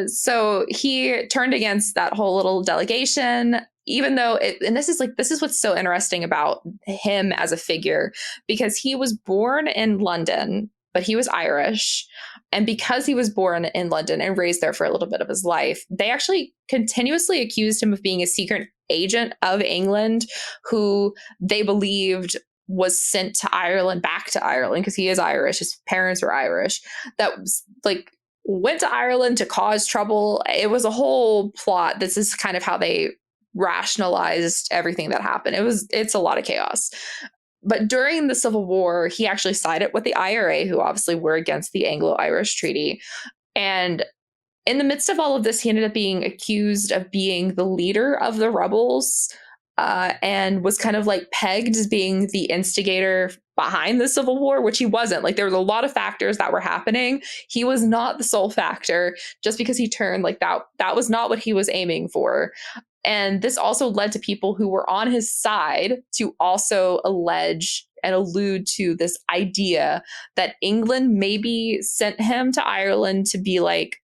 So he turned against that whole little delegation, even though and this is what's so interesting about him as a figure, because he was born in London, but he was Irish. And because he was born in London and raised there for a little bit of his life, they actually continuously accused him of being a secret agent of England, who they believed was sent to Ireland, back to Ireland, because he is Irish. His parents were Irish. That was like went to Ireland to cause trouble. It was a whole plot. This is kind of how they rationalized everything that happened. It's a lot of chaos. But during the Civil War, he actually sided with the IRA, who obviously were against the Anglo-Irish Treaty. And in the midst of all of this, he ended up being accused of being the leader of the rebels, and was kind of like pegged as being the instigator behind the Civil War, which he wasn't. Like, there was a lot of factors that were happening. He was not the sole factor. Just because he turned like that was not what he was aiming for. And this also led to people who were on his side to also allege and allude to this idea that England maybe sent him to Ireland to be like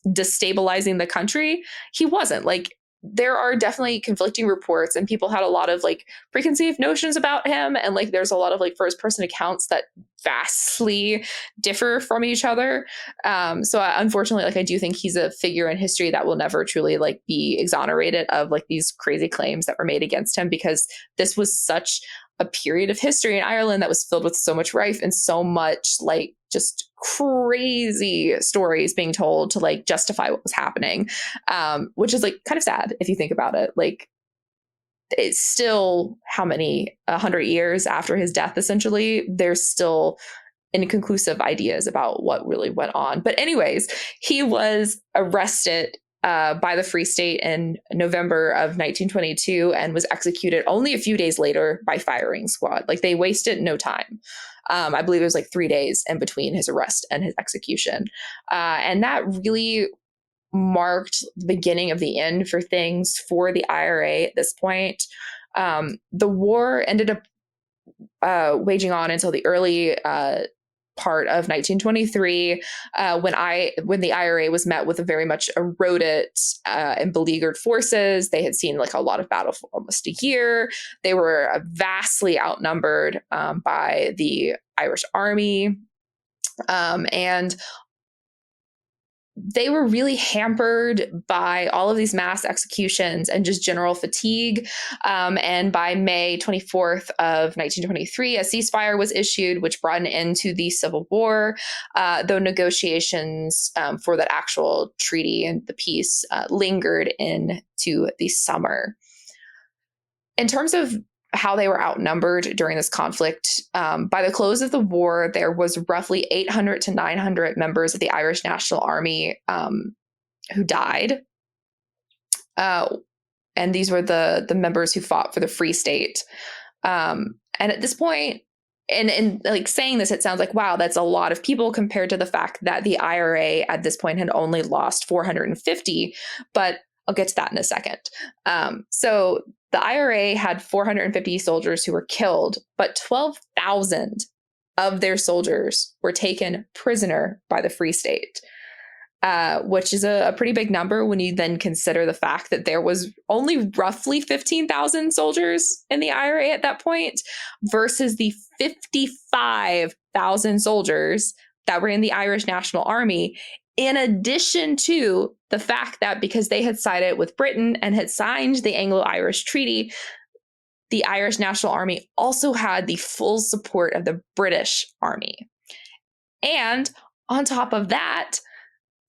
destabilizing the country. He wasn't. Like, there are definitely conflicting reports, and people had a lot of like preconceived notions about him, and like there's a lot of like first person accounts that vastly differ from each other. So unfortunately, like, I do think he's a figure in history that will never truly like be exonerated of like these crazy claims that were made against him, because this was such a period of history in Ireland that was filled with so much rife and so much like just crazy stories being told to like justify what was happening, which is like kind of sad if you think about it. Like, it's still how many 100 years after his death, essentially, there's still inconclusive ideas about what really went on. But anyways, he was arrested by the Free State in November of 1922 and was executed only a few days later by firing squad. Like, they wasted no time. I believe it was like 3 days in between his arrest and his execution. And that really marked the beginning of the end for things for the IRA at this point. The war ended up waging on until the early part of 1923, when the IRA was met with a very much eroded and beleaguered forces. They had seen like a lot of battle for almost a year. They were vastly outnumbered by the Irish army, and they were really hampered by all of these mass executions and just general fatigue. And by May 24th of 1923, a ceasefire was issued, which brought an end to the Civil War, though negotiations for that actual treaty and the peace lingered into the summer. In terms of how they were outnumbered during this conflict, by the close of the war, there was roughly 800 to 900 members of the Irish National Army who died. And these were the members who fought for the Free State. And at this point, and like saying this, it sounds like, wow, that's a lot of people compared to the fact that the IRA at this point had only lost 450. But I'll get to that in a second. So the IRA had 450 soldiers who were killed, but 12,000 of their soldiers were taken prisoner by the Free State, which is a pretty big number when you then consider the fact that there was only roughly 15,000 soldiers in the IRA at that point versus the 55,000 soldiers that were in the Irish National Army, in addition to the fact that because they had sided with Britain and had signed the Anglo-Irish Treaty, the Irish National Army also had the full support of the British Army. And on top of that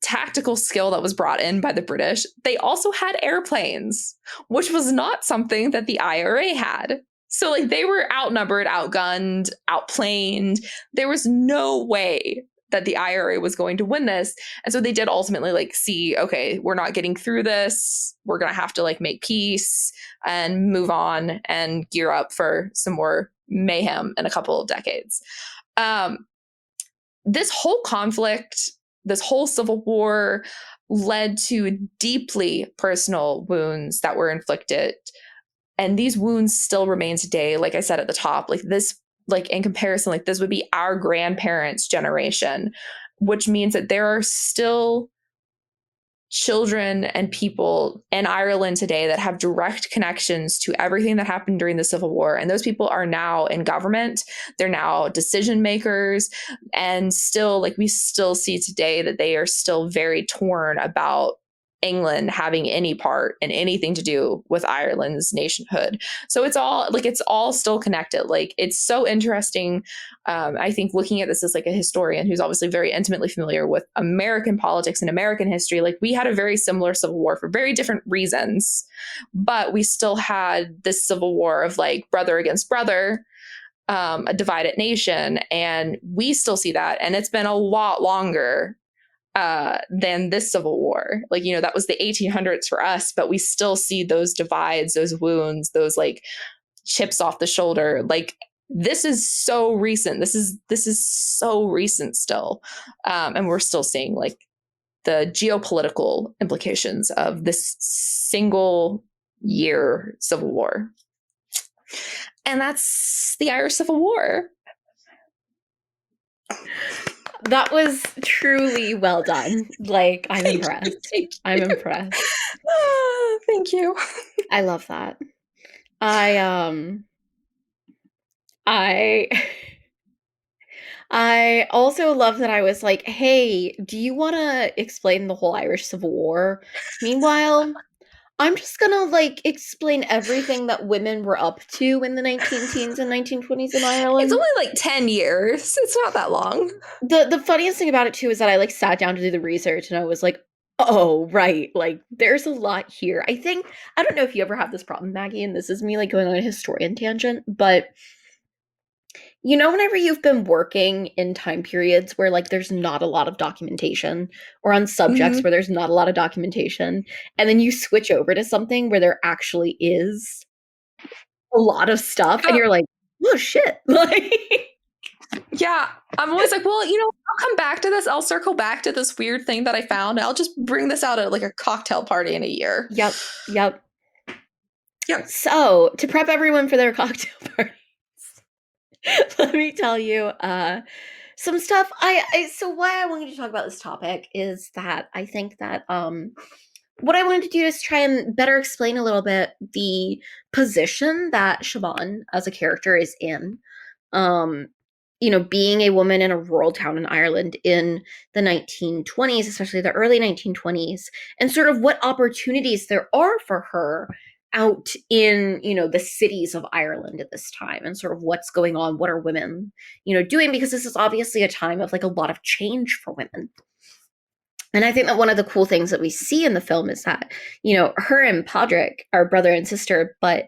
tactical skill that was brought in by the British, they also had airplanes, which was not something that the IRA had. So like, they were outnumbered, outgunned, outplaned. There was no way that the IRA was going to win this. And so they did ultimately like see, okay, we're not getting through this. We're going to have to like make peace and move on and gear up for some more mayhem in a couple of decades. This whole conflict, this whole civil war led to deeply personal wounds that were inflicted. And these wounds still remain today. Like I said at the top, like this, like in comparison, like this would be our grandparents' generation, which means that there are still children and people in Ireland today that have direct connections to everything that happened during the Civil War. And those people are now in government. They're now decision makers. And still, like, we still see today that they are still very torn about England having any part in anything to do with Ireland's nationhood. So it's all still connected. Like, it's so interesting. I think looking at this as like a historian who's obviously very intimately familiar with American politics and American history, like we had a very similar Civil War for very different reasons, but we still had this Civil War of like brother against brother, a divided nation, and we still see that, and it's been a lot longer than this Civil War. Like, you know, that was the 1800s for us, but we still see those divides, those wounds, those like chips off the shoulder. Like, this is so recent. This is so recent still, and we're still seeing like the geopolitical implications of this single year Civil War. And that's the Irish Civil War. That was truly well done. Like, I'm impressed. I'm impressed. Thank you. I love that. I also love that I was like, hey, do you want to explain the whole Irish Civil War? Meanwhile, I'm just gonna like explain everything that women were up to in the 19 teens and 1920s in Ireland. It's only like 10 years. It's not that long. The funniest thing about it too is that I like sat down to do the research and I was like, oh, right, like there's a lot here. I don't know if you ever have this problem, Maggie, and this is me like going on a historian tangent, but you know, whenever you've been working in time periods where like there's not a lot of documentation, or on subjects where there's not a lot of documentation, and then you switch over to something where there actually is a lot of stuff, and you're like, oh shit. Like, yeah, I'm always like, well, you know, I'll come back to this. I'll circle back to this weird thing that I found. I'll just bring this out at like a cocktail party in a year. Yep. So, to prep everyone for their cocktail parties, let me tell you some stuff. So why I wanted to talk about this topic is that I think that what I wanted to do is try and better explain a little bit the position that Siobhan as a character is in. You know, being a woman in a rural town in Ireland in the 1920s, especially the early 1920s, and sort of what opportunities there are for her out in, you know, the cities of Ireland at this time, and sort of what's going on, what are women, you know, doing, because this is obviously a time of like a lot of change for women. And I think that one of the cool things that we see in the film is that, you know, her and Padraig are brother and sister, but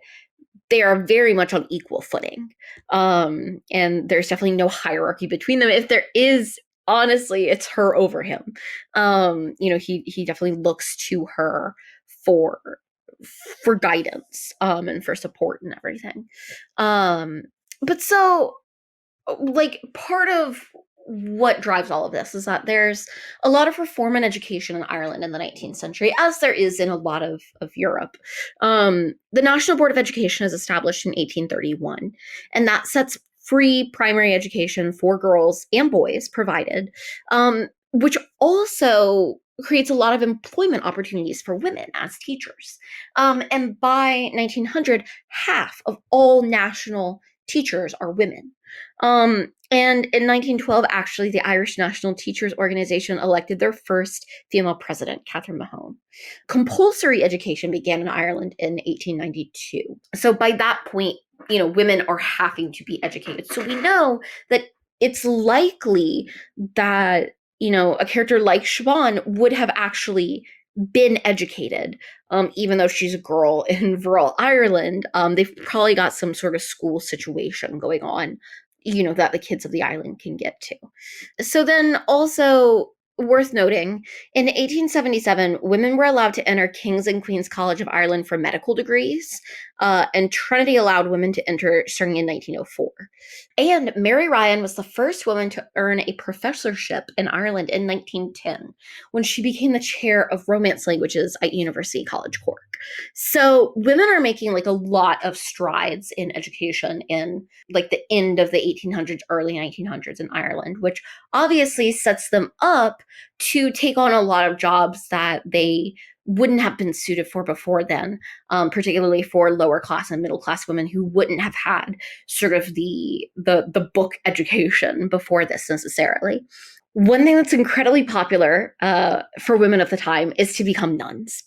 they are very much on equal footing. And there's definitely no hierarchy between them. If there is, honestly, it's her over him. You know, he definitely looks to her for guidance and for support and everything. But so, like, part of what drives all of this is that there's a lot of reform in education in Ireland in the 19th century, as there is in a lot of Europe. The National Board of Education is established in 1831, and that sets free primary education for girls and boys provided, which also creates a lot of employment opportunities for women as teachers. And by 1900, half of all national teachers are women. And in 1912, actually, the Irish National Teachers Organization elected their first female president, Catherine Mahone. Compulsory education began in Ireland in 1892. So by that point, you know, women are having to be educated. So we know that it's likely that, you know, a character like Siobhan would have actually been educated, even though she's a girl in rural Ireland. They've probably got some sort of school situation going on, you know, that the kids of the island can get to. So then also, worth noting, in 1877, women were allowed to enter King's and Queen's College of Ireland for medical degrees, and Trinity allowed women to enter starting in 1904. And Mary Ryan was the first woman to earn a professorship in Ireland in 1910, when she became the chair of Romance languages at University College Cork. So women are making like a lot of strides in education in like the end of the 1800s, early 1900s in Ireland, which obviously sets them up to take on a lot of jobs that they wouldn't have been suited for before then, particularly for lower class and middle class women who wouldn't have had sort of the book education before this necessarily. One thing that's incredibly popular for women of the time is to become nuns.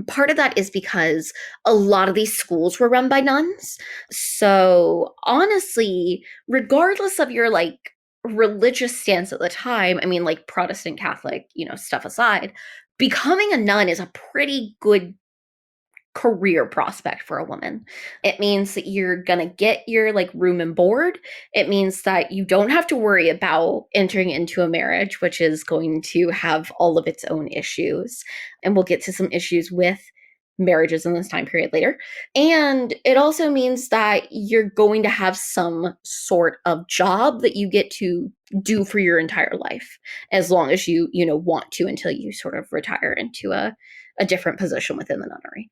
Part of that is because a lot of these schools were run by nuns. So honestly, regardless of your like religious stance at the time, I mean, like Protestant, Catholic, stuff aside, becoming a nun is a pretty good career prospect for a woman. It means that you're going to get your like room and board. It means that you don't have to worry about entering into a marriage, which is going to have all of its own issues. And we'll get to some issues with marriages in this time period later. And it also means that you're going to have some sort of job that you get to do for your entire life, as long as you want to, until you sort of retire into a different position within the nunnery.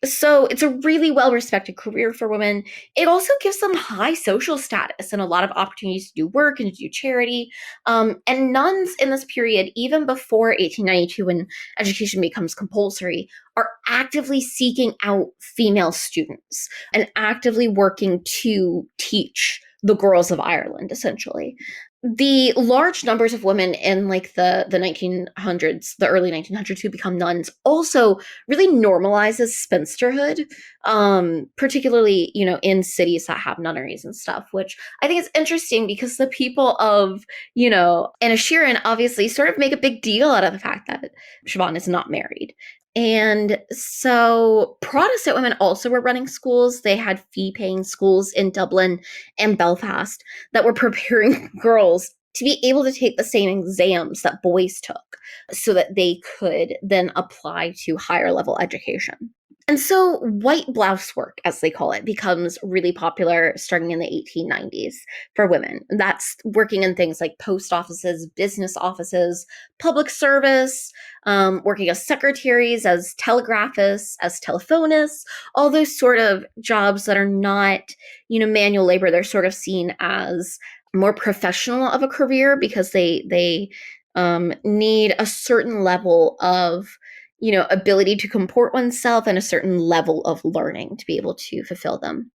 So it's a really well-respected career for women. It also gives them high social status and a lot of opportunities to do work and to do charity. And nuns in this period, even before 1892, when education becomes compulsory, are actively seeking out female students and actively working to teach the girls of Ireland, essentially. The large numbers of women in like the 1900s, the early 1900s, who become nuns also really normalizes spinsterhood, particularly in cities that have nunneries and stuff, which I think is interesting because the people of Inisherin obviously sort of make a big deal out of the fact that Siobhan is not married. And so Protestant women also were running schools. They had fee-paying schools in Dublin and Belfast that were preparing girls to be able to take the same exams that boys took so that they could then apply to higher level education. And so white blouse work, as they call it, becomes really popular starting in the 1890s for women. That's working in things like post offices, business offices, public service, working as secretaries, as telegraphists, as telephonists, all those sort of jobs that are not, manual labor. They're sort of seen as more professional of a career because they need a certain level of ability to comport oneself and a certain level of learning to be able to fulfill them.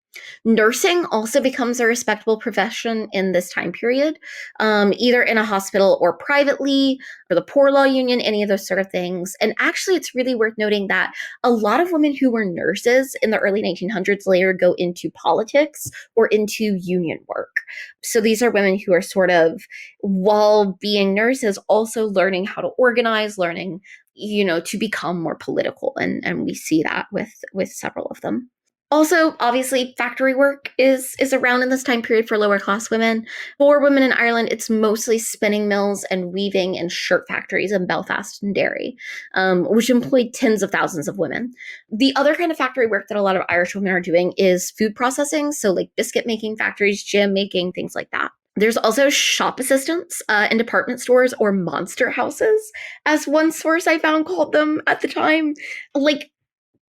Nursing also becomes a respectable profession in this time period, either in a hospital or privately, or the Poor Law Union, any of those sort of things. And actually, it's really worth noting that a lot of women who were nurses in the early 1900s later go into politics or into union work. So these are women who are sort of, while being nurses, also learning how to organize, learning to become more political. And we see that with several of them. Also, obviously, factory work is around in this time period for lower class women. For women in Ireland, it's mostly spinning mills and weaving and shirt factories in Belfast and Derry, which employed tens of thousands of women. The other kind of factory work that a lot of Irish women are doing is food processing, so like biscuit making factories, jam making, things like that. There's also shop assistants in department stores, or monster houses, as one source I found called them at the time. Like,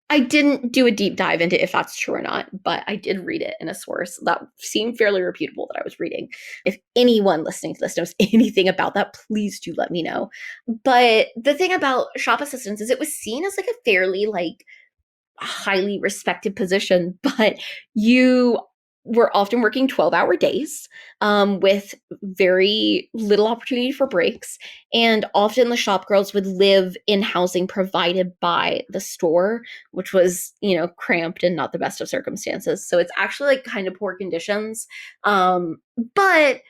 I didn't do a deep dive into if that's true or not, but I did read it in a source that seemed fairly reputable that I was reading. If anyone listening to this knows anything about that, please do let me know. But the thing about shop assistants is it was seen as like a fairly like highly respected position, but you were often working 12-hour days with very little opportunity for breaks. And often the shop girls would live in housing provided by the store, which was, cramped and not the best of circumstances. So it's actually like kind of poor conditions, but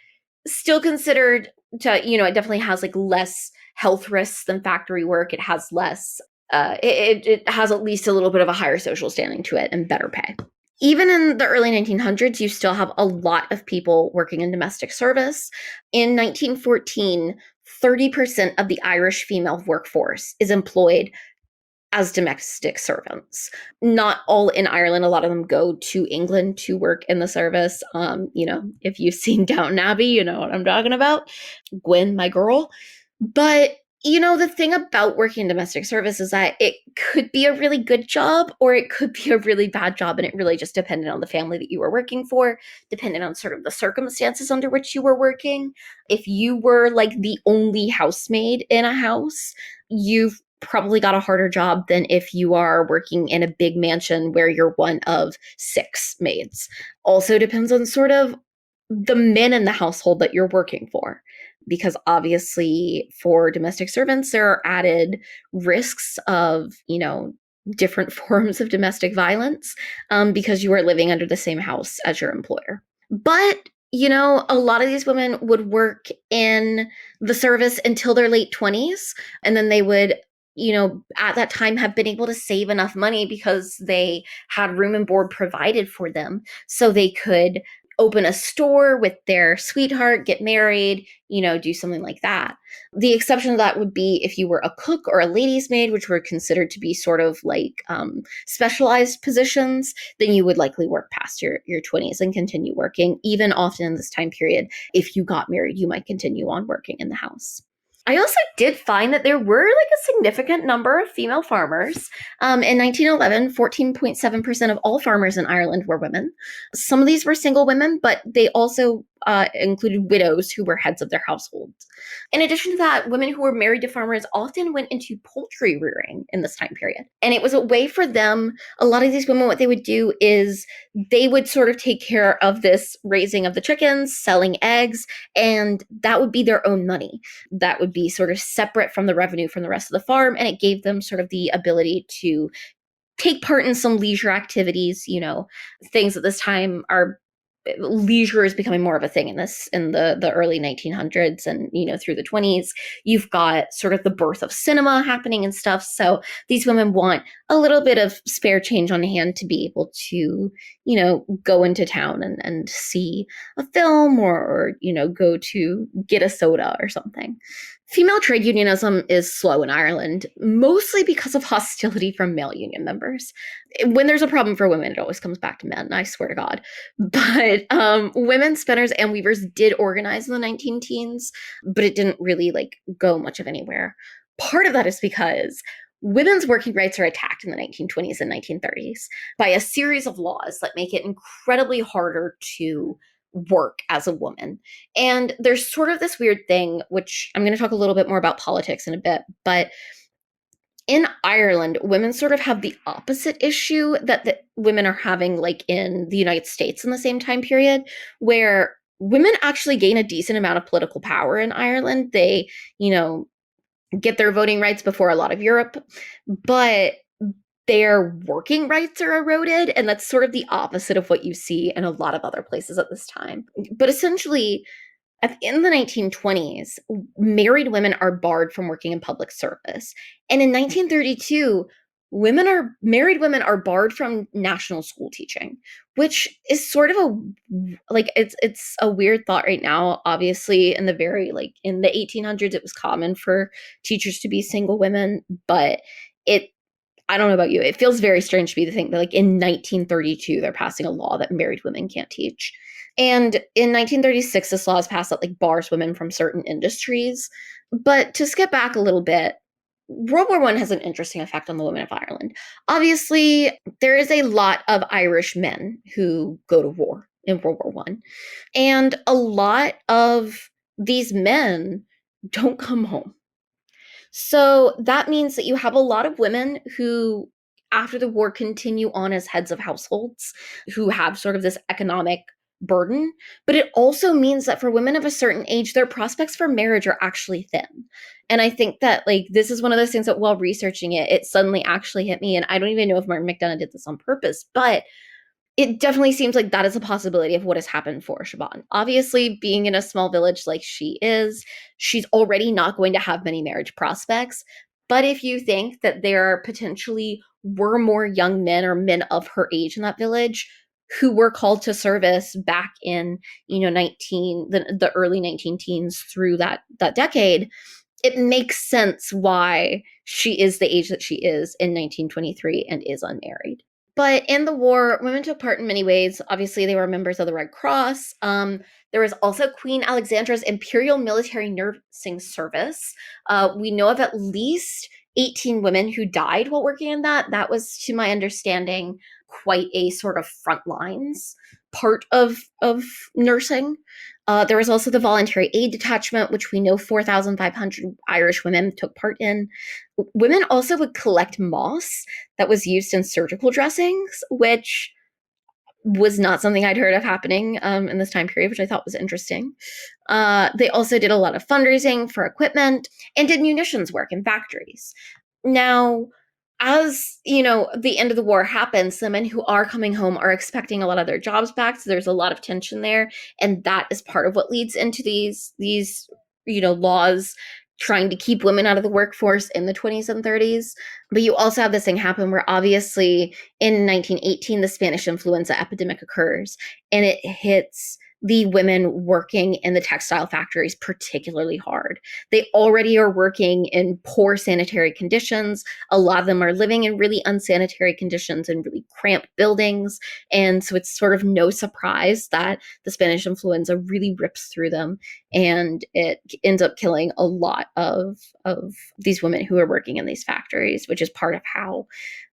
still considered to, it definitely has like less health risks than factory work. It has less it has at least a little bit of a higher social standing to it and better pay. Even in the early 1900s, you still have a lot of people working in domestic service. In 1914, 30% of the Irish female workforce is employed as domestic servants. Not all in Ireland. A lot of them go to England to work in the service. If you've seen Downton Abbey, you know what I'm talking about. Gwen, my girl. But the thing about working in domestic service is that it could be a really good job or it could be a really bad job. And it really just depended on the family that you were working for, depending on sort of the circumstances under which you were working. If you were like the only housemaid in a house, you've probably got a harder job than if you are working in a big mansion where you're one of 6 maids. Also depends on sort of the men in the household that you're working for. Because obviously, for domestic servants, there are added risks of, different forms of domestic violence because you are living under the same house as your employer. But, a lot of these women would work in the service until their late 20s, and then they would at that time have been able to save enough money because they had room and board provided for them so they could open a store with their sweetheart, get married, do something like that. The exception to that would be if you were a cook or a lady's maid, which were considered to be sort of like specialized positions, then you would likely work past your 20s and continue working. Even often in this time period, if you got married, you might continue on working in the house. I also did find that there were like a significant number of female farmers. In 1911, 14.7% of all farmers in Ireland were women. Some of these were single women, but they also included widows who were heads of their households. In addition to that, women who were married to farmers often went into poultry rearing in this time period. And it was a way for them, a lot of these women, what they would do is they would sort of take care of this raising of the chickens, selling eggs, and that would be their own money. That would be sort of separate from the revenue from the rest of the farm, and it gave them sort of the ability to take part in some leisure activities. Things at this time are leisure is becoming more of a thing in the early 1900s and through the 20s. You've got sort of the birth of cinema happening and stuff, so these women want a little bit of spare change on hand to be able to go into town and see a film or go to get a soda or something. Female trade unionism is slow in Ireland, mostly because of hostility from male union members. When there's a problem for women, it always comes back to men, I swear to God. But women spinners and weavers did organize in the 19 teens, but it didn't really go much of anywhere. Part of that is because women's working rights are attacked in the 1920s and 1930s by a series of laws that make it incredibly harder to work as a woman. And there's sort of this weird thing, which I'm going to talk a little bit more about politics in a bit, but in Ireland, women sort of have the opposite issue that women are having in the United States in the same time period, where women actually gain a decent amount of political power in Ireland. They, get their voting rights before a lot of Europe, but their working rights are eroded, and that's sort of the opposite of what you see in a lot of other places at this time. But essentially, in the 1920s, married women are barred from working in public service. And in 1932, married women are barred from national school teaching, which is sort of it's a weird thought right now. Obviously, in the 1800s, it was common for teachers to be single women, but I don't know about you, it feels very strange to me to think that in 1932, they're passing a law that married women can't teach. And in 1936, this law is passed that bars women from certain industries. But to skip back a little bit, World War I has an interesting effect on the women of Ireland. Obviously, there is a lot of Irish men who go to war in World War I. And a lot of these men don't come home. So that means that you have a lot of women who, after the war, continue on as heads of households who have sort of this economic burden. But it also means that for women of a certain age, their prospects for marriage are actually thin. And I think that this is one of those things that while researching it, it suddenly actually hit me. And I don't even know if Martin McDonagh did this on purpose, but it definitely seems like that is a possibility of what has happened for Siobhan. Obviously, being in a small village like she is, she's already not going to have many marriage prospects. But if you think that there potentially were more young men or men of her age in that village who were called to service back in, you know, the early 19 teens through that decade, it makes sense why she is the age that she is in 1923 and is unmarried. But in the war, women took part in many ways. Obviously, they were members of the Red Cross. There was also Queen Alexandra's Imperial Military Nursing Service. We know of at least 18 women who died while working in that. That was, to my understanding, quite a sort of front lines part of nursing. There was also the Voluntary Aid Detachment, which we know 4,500 Irish women took part in. Women also would collect moss that was used in surgical dressings, which was not something I'd heard of happening in this time period, which I thought was interesting. They also did a lot of fundraising for equipment and did munitions work in factories. Now, as you know, the end of the war happens, the men who are coming home are expecting a lot of their jobs back, so there's a lot of tension there, and that is part of what leads into these laws trying to keep women out of the workforce in the 20s and 30s. But you also have this thing happen where obviously in 1918 the Spanish influenza epidemic occurs, and it hits the women working in the textile factories particularly hard. They already are working in poor sanitary conditions. A lot of them are living in really unsanitary conditions in really cramped buildings. And so it's sort of no surprise that the Spanish influenza really rips through them, and it ends up killing a lot of these women who are working in these factories, which is part of how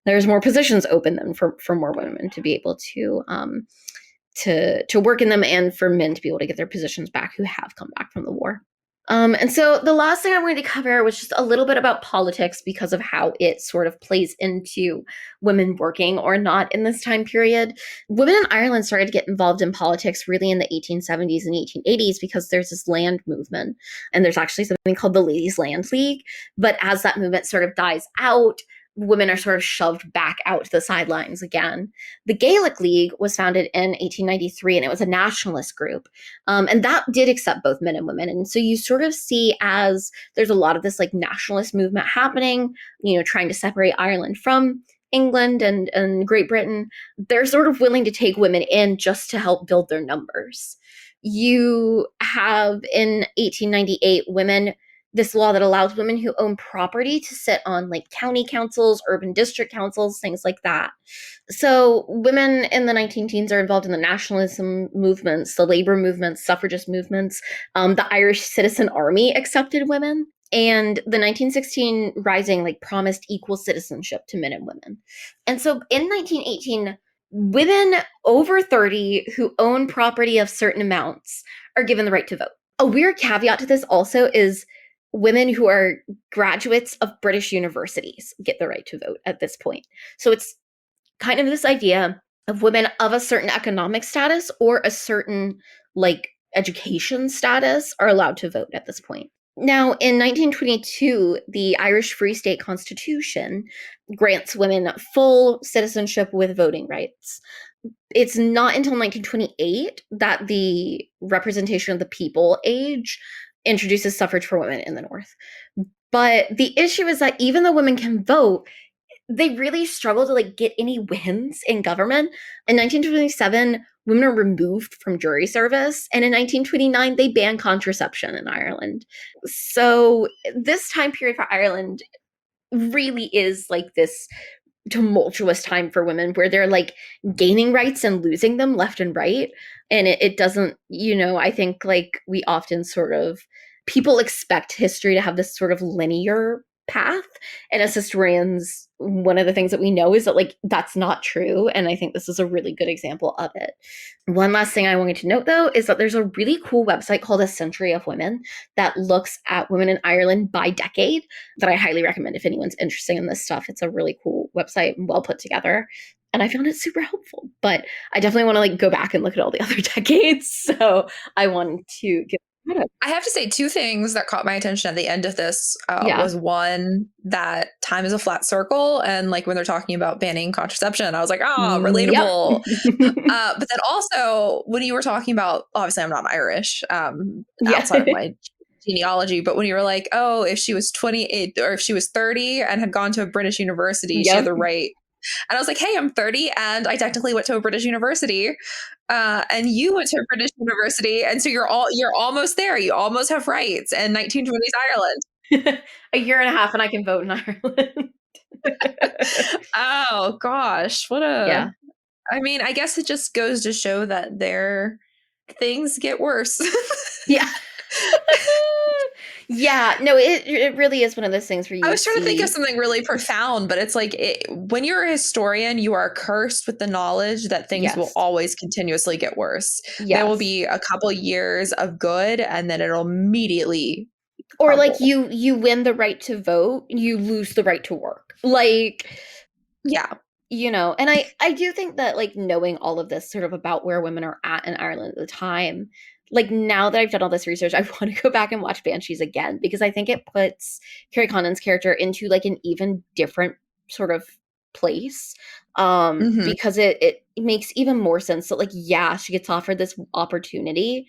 there's more positions open then for more women to be able to work in them, and for men to be able to get their positions back who have come back from the war. And so the last thing I wanted to cover was just a little bit about politics, because of how it sort of plays into women working or not in this time period. Women in Ireland started to get involved in politics really in the 1870s and 1880s, because there's this land movement, and there's actually something called the Ladies' Land League. But as that movement sort of dies out, women are sort of shoved back out to the sidelines again. The Gaelic League was founded in 1893, and it was a nationalist group. And that did accept both men and women. And so you sort of see, as there's a lot of this like nationalist movement happening, trying to separate Ireland from England and Great Britain, they're sort of willing to take women in just to help build their numbers. You have in 1898 this law that allows women who own property to sit on like county councils, urban district councils, things like that. So women in the 19 teens are involved in the nationalism movements, the labor movements, suffragist movements. The Irish Citizen Army accepted women. And the 1916 Rising promised equal citizenship to men and women. And so in 1918, women over 30 who own property of certain amounts are given the right to vote. A weird caveat to this also is women who are graduates of British universities get the right to vote at this point. So it's kind of this idea of women of a certain economic status or a certain education status are allowed to vote at this point. Now, in 1922, the Irish Free State Constitution grants women full citizenship with voting rights. It's not until 1928 that the representation of the people age introduces suffrage for women in the North. But the issue is that even though women can vote, they really struggle to get any wins in government. In 1927, women are removed from jury service, and in 1929, they ban contraception in Ireland. So this time period for Ireland really is this tumultuous time for women, where they're gaining rights and losing them left and right. And it doesn't, I think we often people expect history to have this sort of linear path. And as historians, one of the things that we know is that that's not true. And I think this is a really good example of it. One last thing I wanted to note, though, is that there's a really cool website called A Century of Women that looks at women in Ireland by decade that I highly recommend if anyone's interested in this stuff. It's a really cool website and well put together. And I found it super helpful. But I definitely want to go back and look at all the other decades. So I wanted to give I have to say two things that caught my attention at the end of this was one, that time is a flat circle. And when they're talking about banning contraception, I was like, relatable. Yep. But then also when you were talking about, obviously I'm not Irish outside of my genealogy, but when you were like, oh, if she was 28 or if she was 30 and had gone to a British university, she had the right And I was like, hey, I'm 30 and I technically went to a British university. And you went to a British university. And so you're almost there. You almost have rights in 1920s Ireland. A year and a half and I can vote in Ireland. Oh gosh. Yeah. I mean, I guess it just goes to show that things get worse. Yeah. Yeah, no, it really is one of those things where I you was trying to think of see. something really profound, but it's like when you're a historian, you are cursed with the knowledge that things will Yes. always continuously get worse. There will Yes. be a couple years of good, and then it'll immediately Or like crumble. you win the right to vote, you lose the right to work. Like, Yeah. and I do think that, like, knowing all of this sort of about where women are at in Ireland at the time, like, now that I've done all this research, I want to go back and watch Banshees again because I think it puts Carrie Condon's character into like an even different sort of place. Hmm. Because it makes even more sense that, like, yeah, she gets offered this opportunity.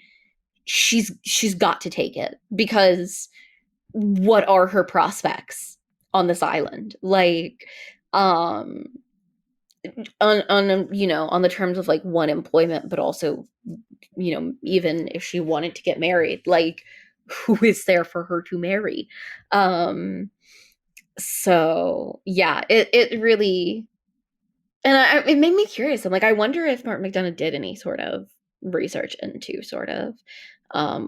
She's got to take it because what are her prospects on this island? Like, um on the terms of like one employment, but also, even if she wanted to get married, like, who is there for her to marry? So yeah, it really, and it made me curious. I'm like, I wonder if Martin McDonagh did any sort of research into sort of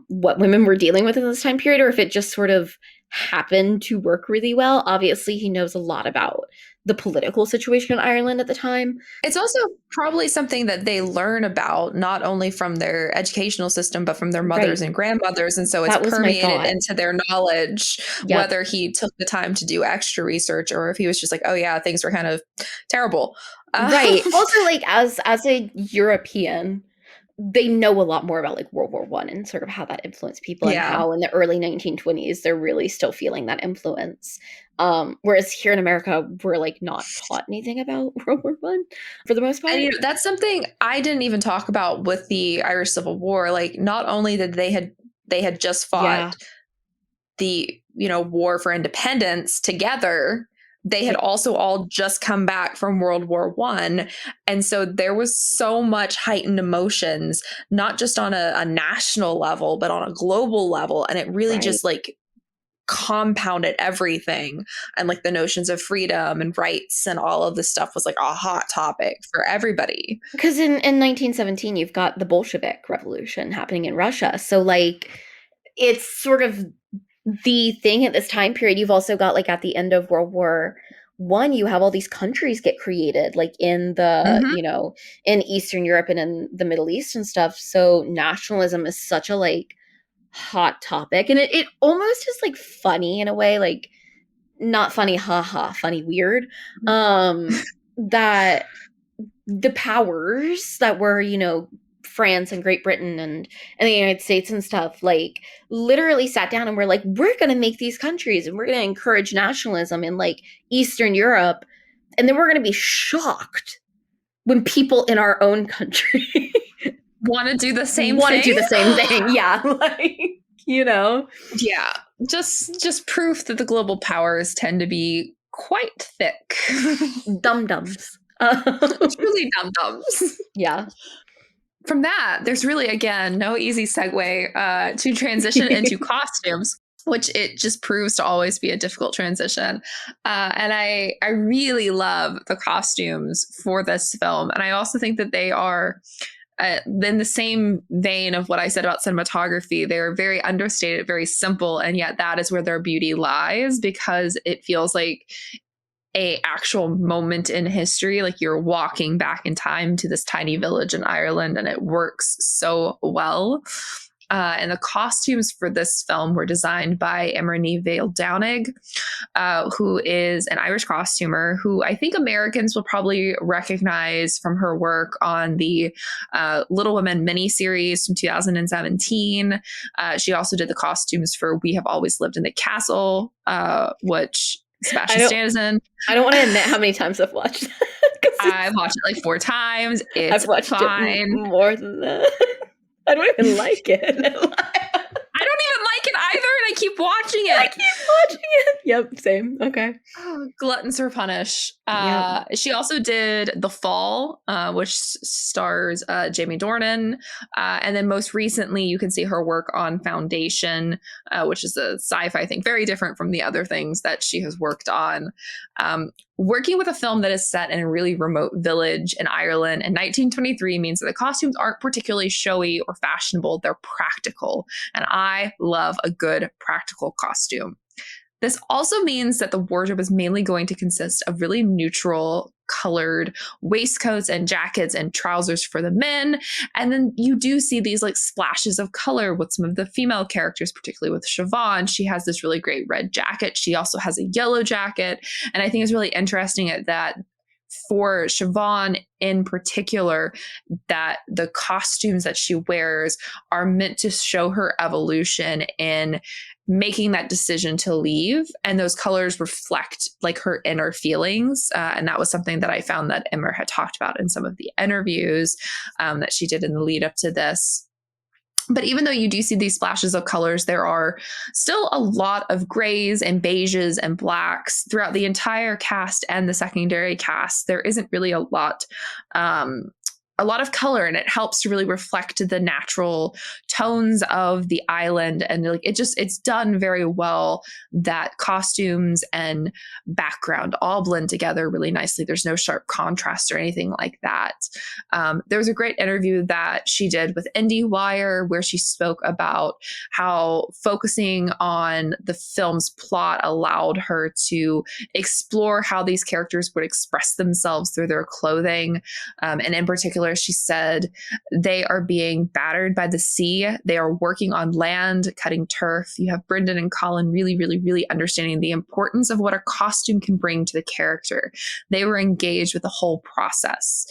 what women were dealing with in this time period, or if it just sort of happened to work really well. Obviously, he knows a lot about the political situation in Ireland at the time. It's also probably something that they learn about not only from their educational system, but from their mothers Right. and grandmothers. And so it's That was my permeated thought. into their knowledge, Yep. whether he took the time to do extra research or if he was just like, oh, yeah, things were kind of terrible. Right. Also, like, as a European, they know a lot more about like World War One and sort of how that influenced people and Yeah. how in the early 1920s they're really still feeling that influence. Whereas here in America, we're like not taught anything about World War One for the most And part. that's something I didn't even talk about with the Irish Civil War. Like, not only did they had just fought Yeah. the war for independence together, they had Right. also all just come back from World War One, and so there was so much heightened emotions, not just on a national level, but on a global level, and it really Right. just like compounded everything, and like the notions of freedom and rights and all of this stuff was like a hot topic for everybody. Because in 1917, you've got the Bolshevik Revolution happening in Russia. So, like, it's sort of the thing at this time period. You've also got, like, at the end of World War One, you have all these countries get created, like, in the, Mm-hmm. in Eastern Europe and in the Middle East and stuff. So nationalism is such a, like, hot topic. And it almost is, like, funny in a way, like, not funny, haha, funny, weird. That the powers that were, France and Great Britain and the United States and stuff, like, literally sat down and were like, we're going to make these countries and we're going to encourage nationalism in like Eastern Europe, and then we're going to be shocked when people in our own country Want to do the same want to thing? do the same thing. Yeah, like, Yeah, just proof that the global powers tend to be quite thick. dum dums. Truly dum-dums. Yeah. From that, there's really, again, no easy segue to transition into costumes, which it just proves to always be a difficult transition. And I really love the costumes for this film. And I also think that they are, in the same vein of what I said about cinematography, they're very understated, very simple. And yet that is where their beauty lies, because it feels like a actual moment in history, like you're walking back in time to this tiny village in Ireland, and it works so well. And the costumes for this film were designed by Imrani Vale Downing, who is an Irish costumer who I think Americans will probably recognize from her work on the Little Women miniseries from 2017. She also did the costumes for We Have Always Lived in the Castle, which Sebastian Stan is in. I don't want to admit how many times I've watched that. I've watched it like 4 times. It's I've watched fine. it more than that. I don't even like it. I don't even like it either, and I keep watching it. I keep watching it. Yep, same. Okay. Oh, gluttons are punished. She also did The Fall, which stars Jamie Dornan. And then most recently, you can see her work on Foundation, which is a sci-fi thing, very different from the other things that she has worked on. Working with a film that is set in a really remote village in Ireland in 1923 means that the costumes aren't particularly showy or fashionable. They're practical. And I love a good practical costume. This also means that the wardrobe is mainly going to consist of really neutral colored waistcoats and jackets and trousers for the men. And then you do see these like splashes of color with some of the female characters, particularly with Siobhan. She has this really great red jacket. She also has a yellow jacket. And I think it's really interesting that for Siobhan in particular, that the costumes that she wears are meant to show her evolution in making that decision to leave, and those colors reflect like her inner feelings, and that was something that I found that Emmer had talked about in some of the interviews that she did in the lead up to this. But even though you do see these splashes of colors, there are still a lot of grays and beiges and blacks throughout the entire cast and the secondary cast. There isn't really a lot of color, and it helps to really reflect the natural tones of the island. And like it's done very well that costumes and background all blend together really nicely. There's no sharp contrast or anything like that. There was a great interview that she did with IndieWire where she spoke about how focusing on the film's plot allowed her to explore how these characters would express themselves through their clothing. And in particular, she said they are being battered by the sea. They are working on land, cutting turf. You have Brendan and Colin really, really, really understanding the importance of what a costume can bring to the character. They were engaged with the whole process.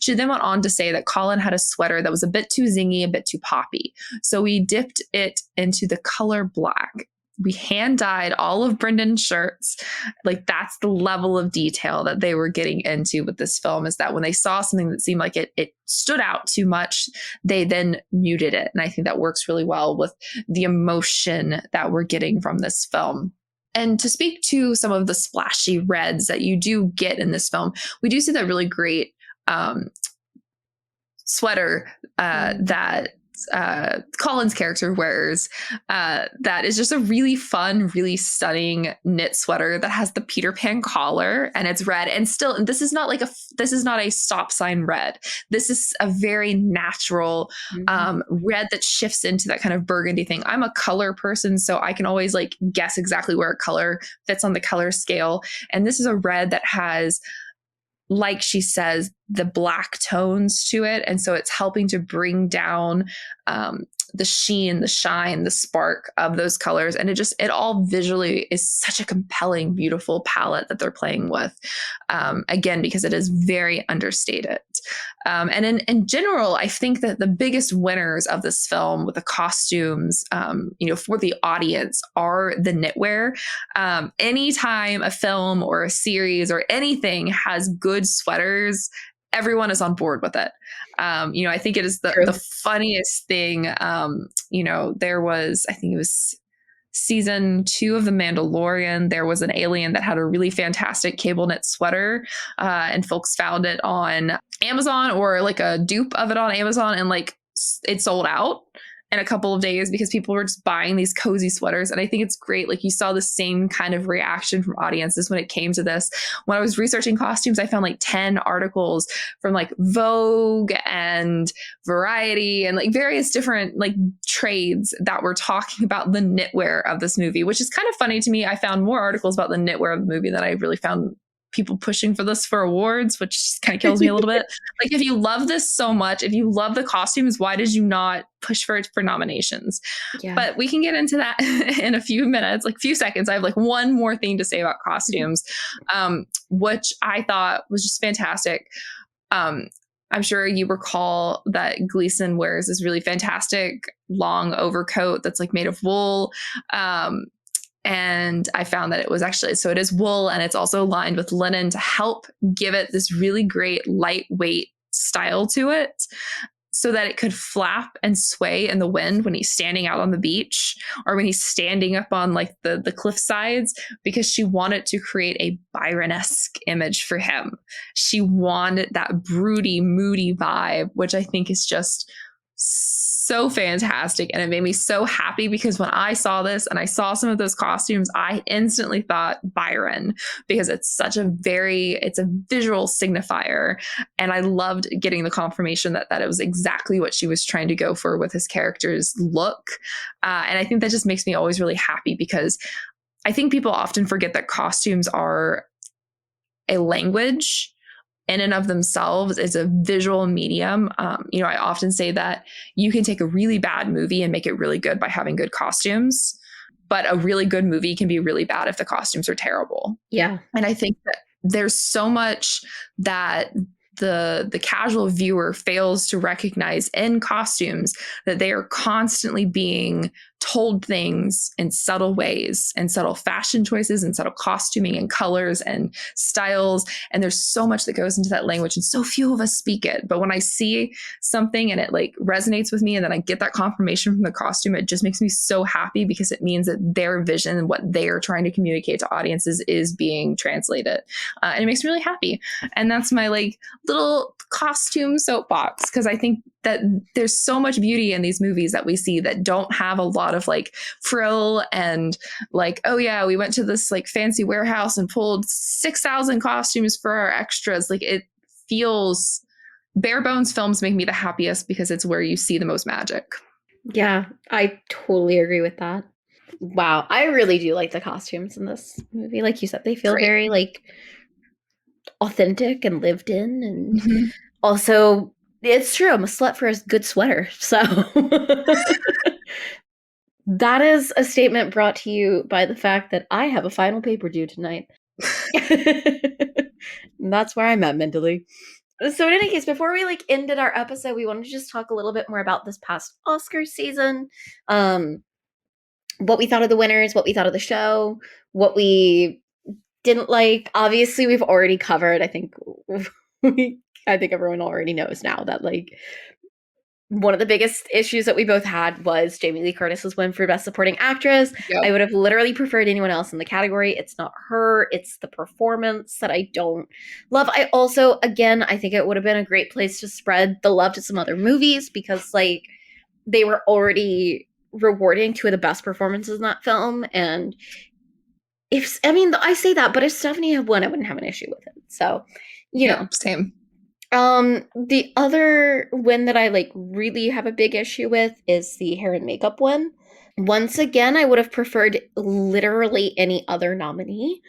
She then went on to say that Colin had a sweater that was a bit too zingy, a bit too poppy. So we dipped it into the color black. We hand dyed all of Brendan's shirts. Like that's the level of detail that they were getting into with this film, is that when they saw something that seemed like it stood out too much, they then muted it. And I think that works really well with the emotion that we're getting from this film. And to speak to some of the splashy reds that you do get in this film, we do see that really great sweater that Colin's character wears, that is just a really fun, really stunning knit sweater that has the Peter Pan collar, and it's red. And still, this is not a stop sign red. This is a very natural red that shifts into that kind of burgundy thing. I'm a color person, so I can always like guess exactly where a color fits on the color scale. And this is a red that has, like she says, the black tones to it. And so it's helping to bring down the sheen, the shine, the spark of those colors. And it all visually is such a compelling, beautiful palette that they're playing with. Again, because it is very understated. And in general, I think that the biggest winners of this film with the costumes, for the audience are the knitwear. Anytime a film or a series or anything has good sweaters, everyone is on board with it. I think it is the funniest thing. There was, I think it was season 2 of The Mandalorian, there was an alien that had a really fantastic cable knit sweater, and folks found it on Amazon, or like a dupe of it on Amazon, and like it sold out in a couple of days because people were just buying these cozy sweaters. And I think it's great. Like you saw the same kind of reaction from audiences when it came to this. When I was researching costumes, I found like 10 articles from like Vogue and Variety and like various different like trades that were talking about the knitwear of this movie, which is kind of funny to me. I found more articles about the knitwear of the movie than I really found people pushing for this for awards, which kind of kills me a little bit. Like, if you love this so much, if you love the costumes, why did you not push for it for nominations? Yeah. But we can get into that in a few minutes, like few seconds. I have like one more thing to say about costumes, which I thought was just fantastic. I'm sure you recall that Gleason wears this really fantastic long overcoat that's like made of wool. And I found that it was actually, so it is wool, and it's also lined with linen to help give it this really great lightweight style to it. so that it could flap and sway in the wind when he's standing out on the beach or when he's standing up on like the cliff sides, because she wanted to create a Byron-esque image for him. She wanted that broody, moody vibe, which I think is just so fantastic. And it made me so happy because when I saw this and I saw some of those costumes, I instantly thought Byron, because it's it's a visual signifier. And I loved getting the confirmation that it was exactly what she was trying to go for with his character's look. And I think that just makes me always really happy, because I think people often forget that costumes are a language in and of themselves. It's a visual medium. I often say that you can take a really bad movie and make it really good by having good costumes, but a really good movie can be really bad if the costumes are terrible. Yeah. And I think that there's so much that the casual viewer fails to recognize in costumes, that they are constantly being told things in subtle ways, and subtle fashion choices, and subtle costuming and colors and styles. And there's so much that goes into that language, and so few of us speak it. But when I see something and it like resonates with me, and then I get that confirmation from the costume, it just makes me so happy, because it means that their vision and what they are trying to communicate to audiences is being translated. And it makes me really happy. And that's my like little costume soapbox, because I think that there's so much beauty in these movies that we see that don't have a lot of like frill and like, oh yeah, we went to this like fancy warehouse and pulled 6,000 costumes for our extras. Like, it feels bare bones films make me the happiest, because it's where you see the most magic. Yeah, I totally agree with that. Wow, I really do like the costumes in this movie. Like you said, they feel very like authentic and lived in, and also it's true, I'm a slut for a good sweater. So that is a statement brought to you by the fact that I have a final paper due tonight. That's where I'm at mentally. So in any case, before we like ended our episode, we wanted to just talk a little bit more about this past Oscar season. What we thought of the winners, what we thought of the show, what we didn't like. Obviously, we've already covered. I think everyone already knows now that like one of the biggest issues that we both had was Jamie Lee Curtis's win for Best Supporting Actress. Yep. I would have literally preferred anyone else in the category. It's not her. It's the performance that I don't love. I also, again, I think it would have been a great place to spread the love to some other movies, because like they were already rewarding two of the best performances in that film. And I say that, but if Stephanie had won, I wouldn't have an issue with it. So, you know. Same. The other win that I like really have a big issue with is the hair and makeup win. Once again, I would have preferred literally any other nominee.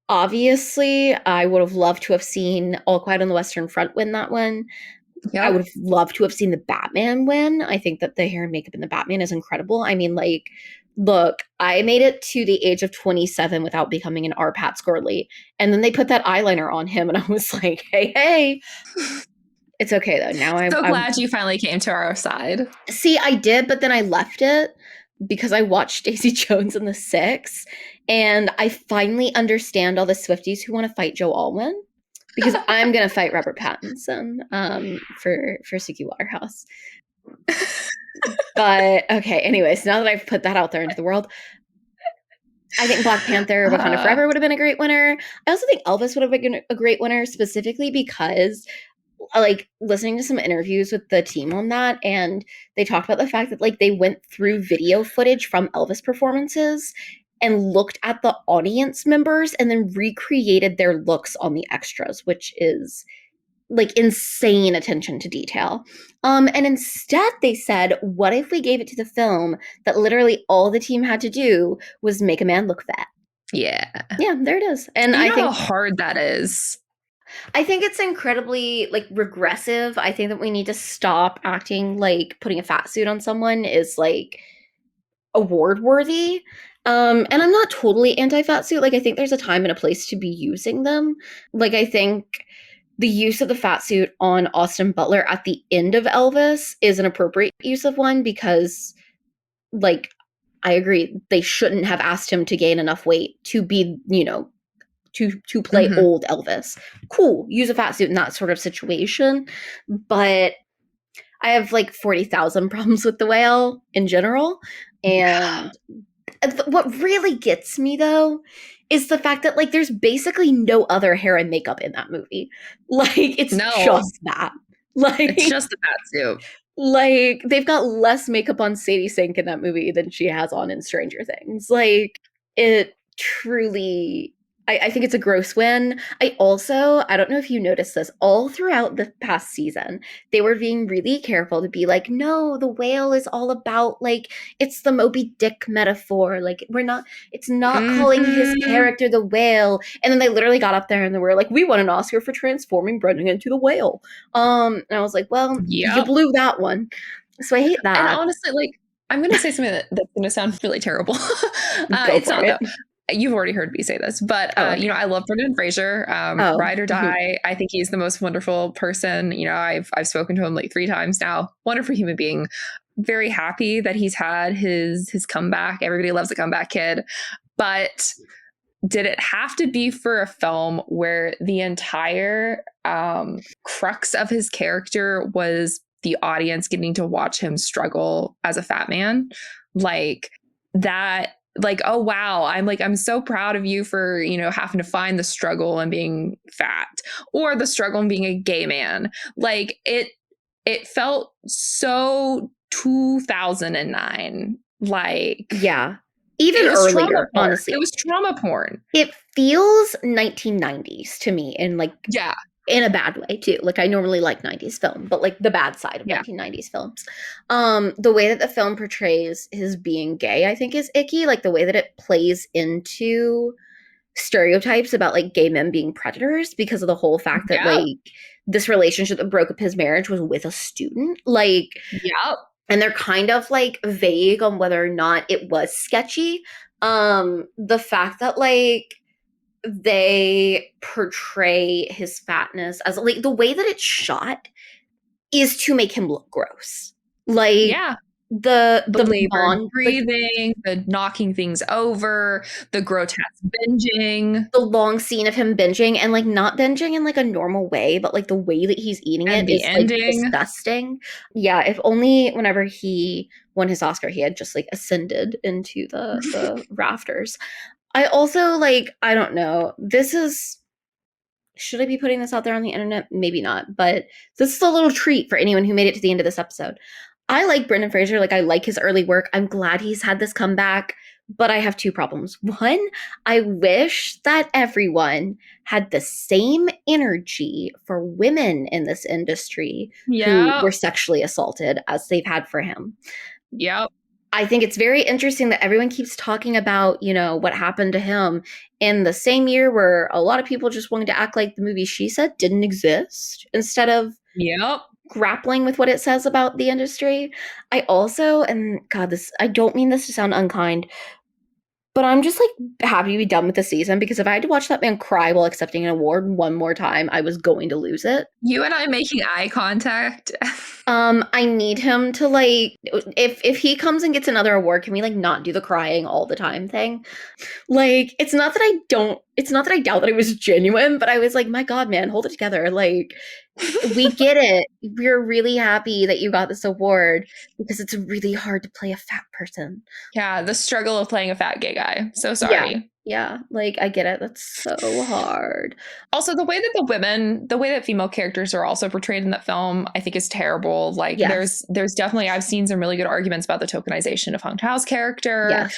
Obviously, I would have loved to have seen All Quiet on the Western Front win that one. Yep. I would have loved to have seen the Batman win. I think that the hair and makeup in the Batman is incredible. I mean, like, look, I made it to the age of 27 without becoming an R.I.P girly. And then they put that eyeliner on him, and I was like, hey. It's okay, though. Now I'm glad you finally came to our side. See, I did, but then I left it because I watched Daisy Jones and the Six, and I finally understand all the Swifties who want to fight Joe Alwyn, because I'm going to fight Robert Pattinson for Suki Waterhouse. But, okay, anyways, now that I've put that out there into the world, I think Black Panther Wakanda Forever would have been a great winner. I also think Elvis would have been a great winner, specifically because like listening to some interviews with the team on that, and they talked about the fact that like they went through video footage from Elvis performances and looked at the audience members and then recreated their looks on the extras, which is like insane attention to detail. And instead they said, what if we gave it to the film that literally all the team had to do was make a man look fat? Yeah, there it is. And I think how hard that is. I think it's incredibly like regressive. I think that we need to stop acting like putting a fat suit on someone is like award worthy. And I'm not totally anti-fat suit. Like I think there's a time and a place to be using them. Like I think the use of the fat suit on Austin Butler at the end of Elvis is an appropriate use of one, because like I agree, they shouldn't have asked him to gain enough weight to be, to play old Elvis. Cool, use a fat suit in that sort of situation. But I have like 40,000 problems with The Whale in general. And what really gets me though is the fact that like there's basically no other hair and makeup in that movie. Like it's No, just that. it's Like just the bat suit. like they've got less makeup on Sadie Sink in that movie than she has on in Stranger Things. Like it truly I think it's a gross win. I don't know if you noticed this, all throughout the past season, they were being really careful to be like, no, the whale is all about like it's the Moby Dick metaphor. Like it's not calling his character the whale. And then they literally got up there and they were like, we won an Oscar for transforming Brendan into the whale. And I was like, well, you blew that one. So I hate that. And honestly, like, I'm going to say something that's going to sound really terrible. It's not, though. You've already heard me say this, but, okay. I love Brendan Fraser, ride or die. I think he's the most wonderful person. I've spoken to him like 3 times now. Wonderful human being. Very happy that he's had his comeback. Everybody loves a comeback kid. But did it have to be for a film where the entire crux of his character was the audience getting to watch him struggle as a fat man? Like that, like, oh wow, I'm so proud of you for, having to find the struggle and being fat, or the struggle and being a gay man. Like it felt so 2009. Like, yeah. Even earlier, honestly. It was trauma porn. It feels 1990s to me in like in a bad way too. Like I normally like 90s film, but like the bad side of 1990s films. The way that the film portrays his being gay, I think is icky. Like the way that it plays into stereotypes about like gay men being predators because of the whole fact that like this relationship that broke up his marriage was with a student. Like and they're kind of like vague on whether or not it was sketchy. The fact that like they portray his fatness as like the way that it's shot is to make him look gross. Like the labored breathing, the knocking things over, the grotesque binging, the long scene of him binging, and like not binging in like a normal way, but like the way that he's eating and it is like disgusting. Yeah, if only whenever he won his Oscar, he had just like ascended into the rafters. I also like, I don't know. Should I be putting this out there on the internet? Maybe not, but this is a little treat for anyone who made it to the end of this episode. I like Brendan Fraser. Like I like his early work. I'm glad he's had this comeback, but I have 2 problems. One, I wish that everyone had the same energy for women in this industry who were sexually assaulted as they've had for him. I think it's very interesting that everyone keeps talking about, what happened to him in the same year where a lot of people just wanted to act like the movie She Said didn't exist instead of grappling with what it says about the industry. I also, and God, I don't mean this to sound unkind, but I'm just like happy to be done with the season because if I had to watch that man cry while accepting an award one more time, I was going to lose it. You and I making eye contact. I need him to like if he comes and gets another award, can we like not do the crying all the time thing? Like it's not that I doubt that it was genuine, but I was like, my God, man, hold it together. Like we get it. We're really happy that you got this award because it's really hard to play a fat person. Yeah, the struggle of playing a fat gay guy. So sorry. Yeah, like I get it. That's so hard. Also, the way that female characters are also portrayed in that film, I think is terrible. Like there's definitely, I've seen some really good arguments about the tokenization of Hong Tao's character.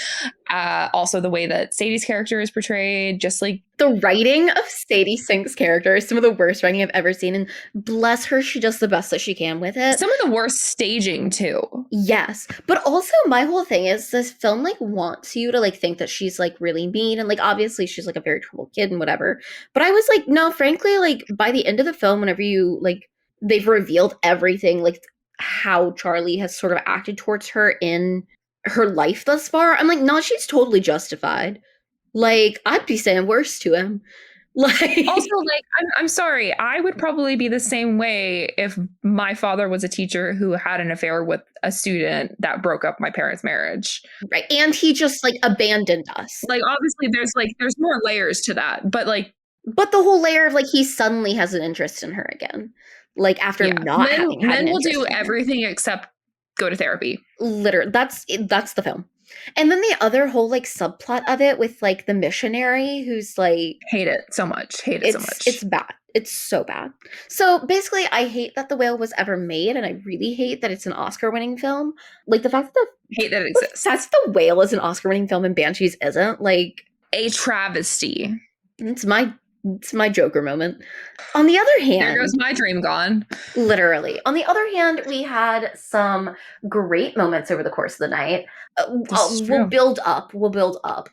Also the way that Sadie's character is portrayed, just like the writing of Sadie Sink's character is some of the worst writing I've ever seen. And bless her, she does the best that she can with it. Some of the worst staging too. Yes. But also my whole thing is this film like wants you to like think that she's like really mean. And like obviously she's like a very troubled kid and whatever. But I was like, no, frankly, like by the end of the film, whenever you like they've revealed everything, like how Charlie has sort of acted towards her in her life thus far, I'm like, no, she's totally justified. Like, I'd be saying worse to him. Like, also, like, I'm sorry. I would probably be the same way if my father was a teacher who had an affair with a student that broke up my parents' marriage. Right. And he just like abandoned us. Like, obviously there's more layers to that, but like, But the whole layer of like he suddenly has an interest in her again, like after not having had men an will interest do in her. everything except go to therapy. Literally, that's the film. And then the other whole like subplot of it with like the missionary who's like, Hate it so much. Hate it so much. it's bad. It's so bad. So basically, I hate that The Whale was ever made, and I really hate that it's an Oscar-winning film. Like the fact that Hate that it exists. The Whale is an Oscar-winning film and Banshees isn't. Like a travesty. It's my Joker moment. On the other hand, there goes my dream gone. Literally. On the other hand, we had some great moments over the course of the night. We'll build up.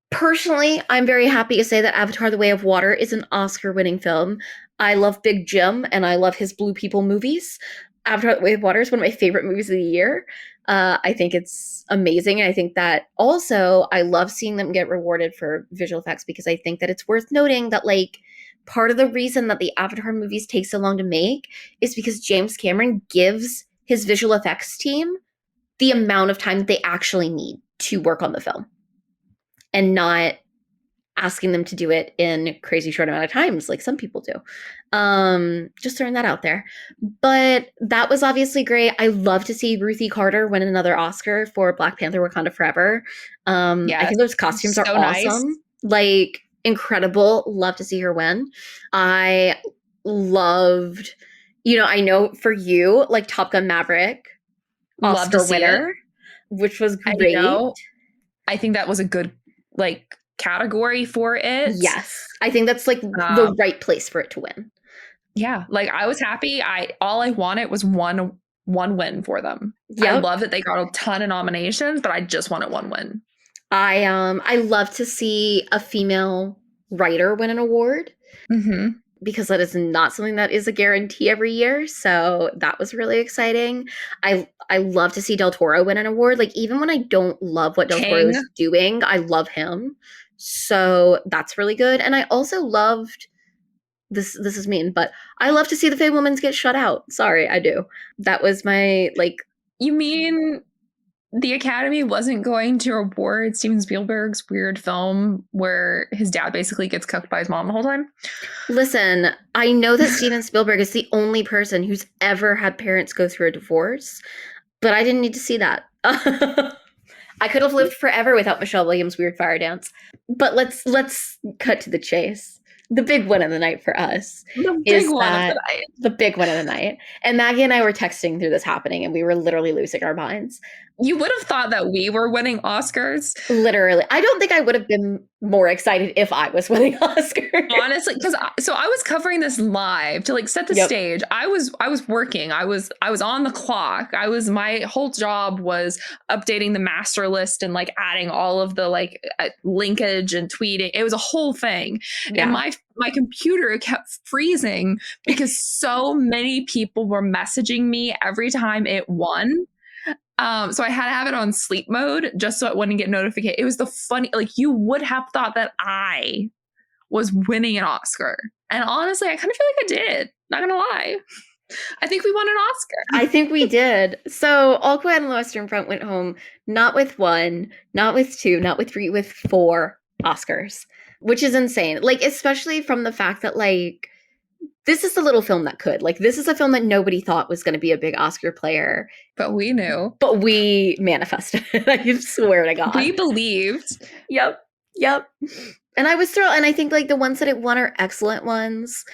Personally, I'm very happy to say that Avatar: The Way of Water is an Oscar-winning film. I love Big Jim and I love his Blue People movies. Avatar: The Way of Water is one of my favorite movies of the year. I think it's amazing. I think that also I love seeing them get rewarded for visual effects because I think that it's worth noting that like part of the reason that the Avatar movies take so long to make is because James Cameron gives his visual effects team the amount of time that they actually need to work on the film and not asking them to do it in crazy short amount of times like some people do. Just throwing that out there. But that was obviously great. I love to see Ruthie Carter win another Oscar for Black Panther Wakanda Forever. I think those costumes are awesome. Nice. Like incredible. Love to see her win. I loved, I know for you, like Top Gun Maverick, Oscar winner, which was great. I think that was a good like category for it. Yes. I think that's like the right place for it to win. Yeah. Like I was happy. All I wanted was one win for them. Yep. I love that they got a ton of nominations, but I just wanted one win. I love to see a female writer win an award. Mm-hmm. Because that is not something that is a guarantee every year. So that was really exciting. I love to see Del Toro win an award. Like even when I don't love what Del Toro is doing, I love him. So that's really good. And I also loved this is mean, but I love to see the Fabelmans get shut out. Sorry, I do. That was my like. You mean the Academy wasn't going to award Steven Spielberg's weird film where his dad basically gets cooked by his mom the whole time? Listen, I know that Steven Spielberg is the only person who's ever had parents go through a divorce, but I didn't need to see that. I could have lived forever without Michelle Williams' weird fire dance. But let's cut to the chase. The big one of the night for us the big one of the night. And Maggie and I were texting through this happening, and we were literally losing our minds. You would have thought that we were winning Oscars. Literally. I don't think I would have been more excited if I was winning Oscars. Honestly, because I was covering this live to like set the stage. I was working. I was on the clock. My whole job was updating the master list and like adding all of the like linkage and tweeting. It was a whole thing. Yeah. And my computer kept freezing because so many people were messaging me every time it won. So I had to have it on sleep mode just so it wouldn't get notification. It was the funny, like you would have thought that I was winning an Oscar. And honestly, I kind of feel like I did. Not gonna lie. I think we won an Oscar. I think we did. So All Quiet on the Western Front went home not with one, not with two, not with three, with 4 Oscars, which is insane. Like, especially from the fact that like, this is a little film that could. Like, this is a film that nobody thought was going to be a big Oscar player. But we knew. But we manifested it. I swear to God. We believed. Yep. And I was thrilled. And I think, like, the ones that it won are excellent ones.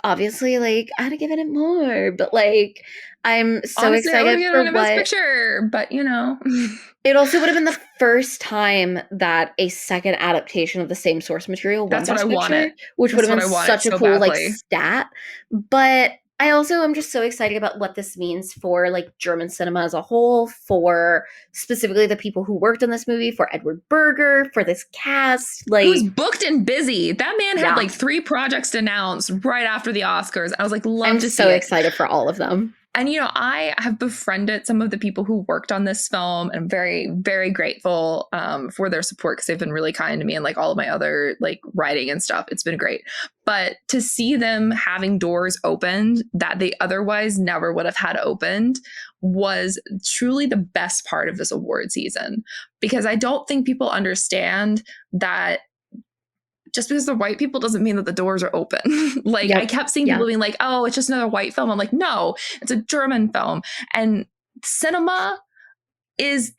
Obviously, like, I'd have given it more. But, like, I'm so honestly, excited for what... Best Picture, but, It also would have been the first time that a second adaptation of the same source material won Best Picture, wanted. Which would have been such a cool badly. Like stat. But I also am just so excited about what this means for like German cinema as a whole, for specifically the people who worked on this movie, for Edward Berger, for this cast. Like, who's booked and busy. That man had like 3 projects to announce right after the Oscars. I was like, I'm so excited for all of them. And, I have befriended some of the people who worked on this film, and I'm very, very grateful for their support because they've been really kind to me and like all of my other like writing and stuff. It's been great. But to see them having doors opened that they otherwise never would have had opened was truly the best part of this award season, because I don't think people understand that just because they're white people doesn't mean that the doors are open. Like, I kept seeing people being like, oh, it's just another white film. I'm like, no, it's a German film. And cinema is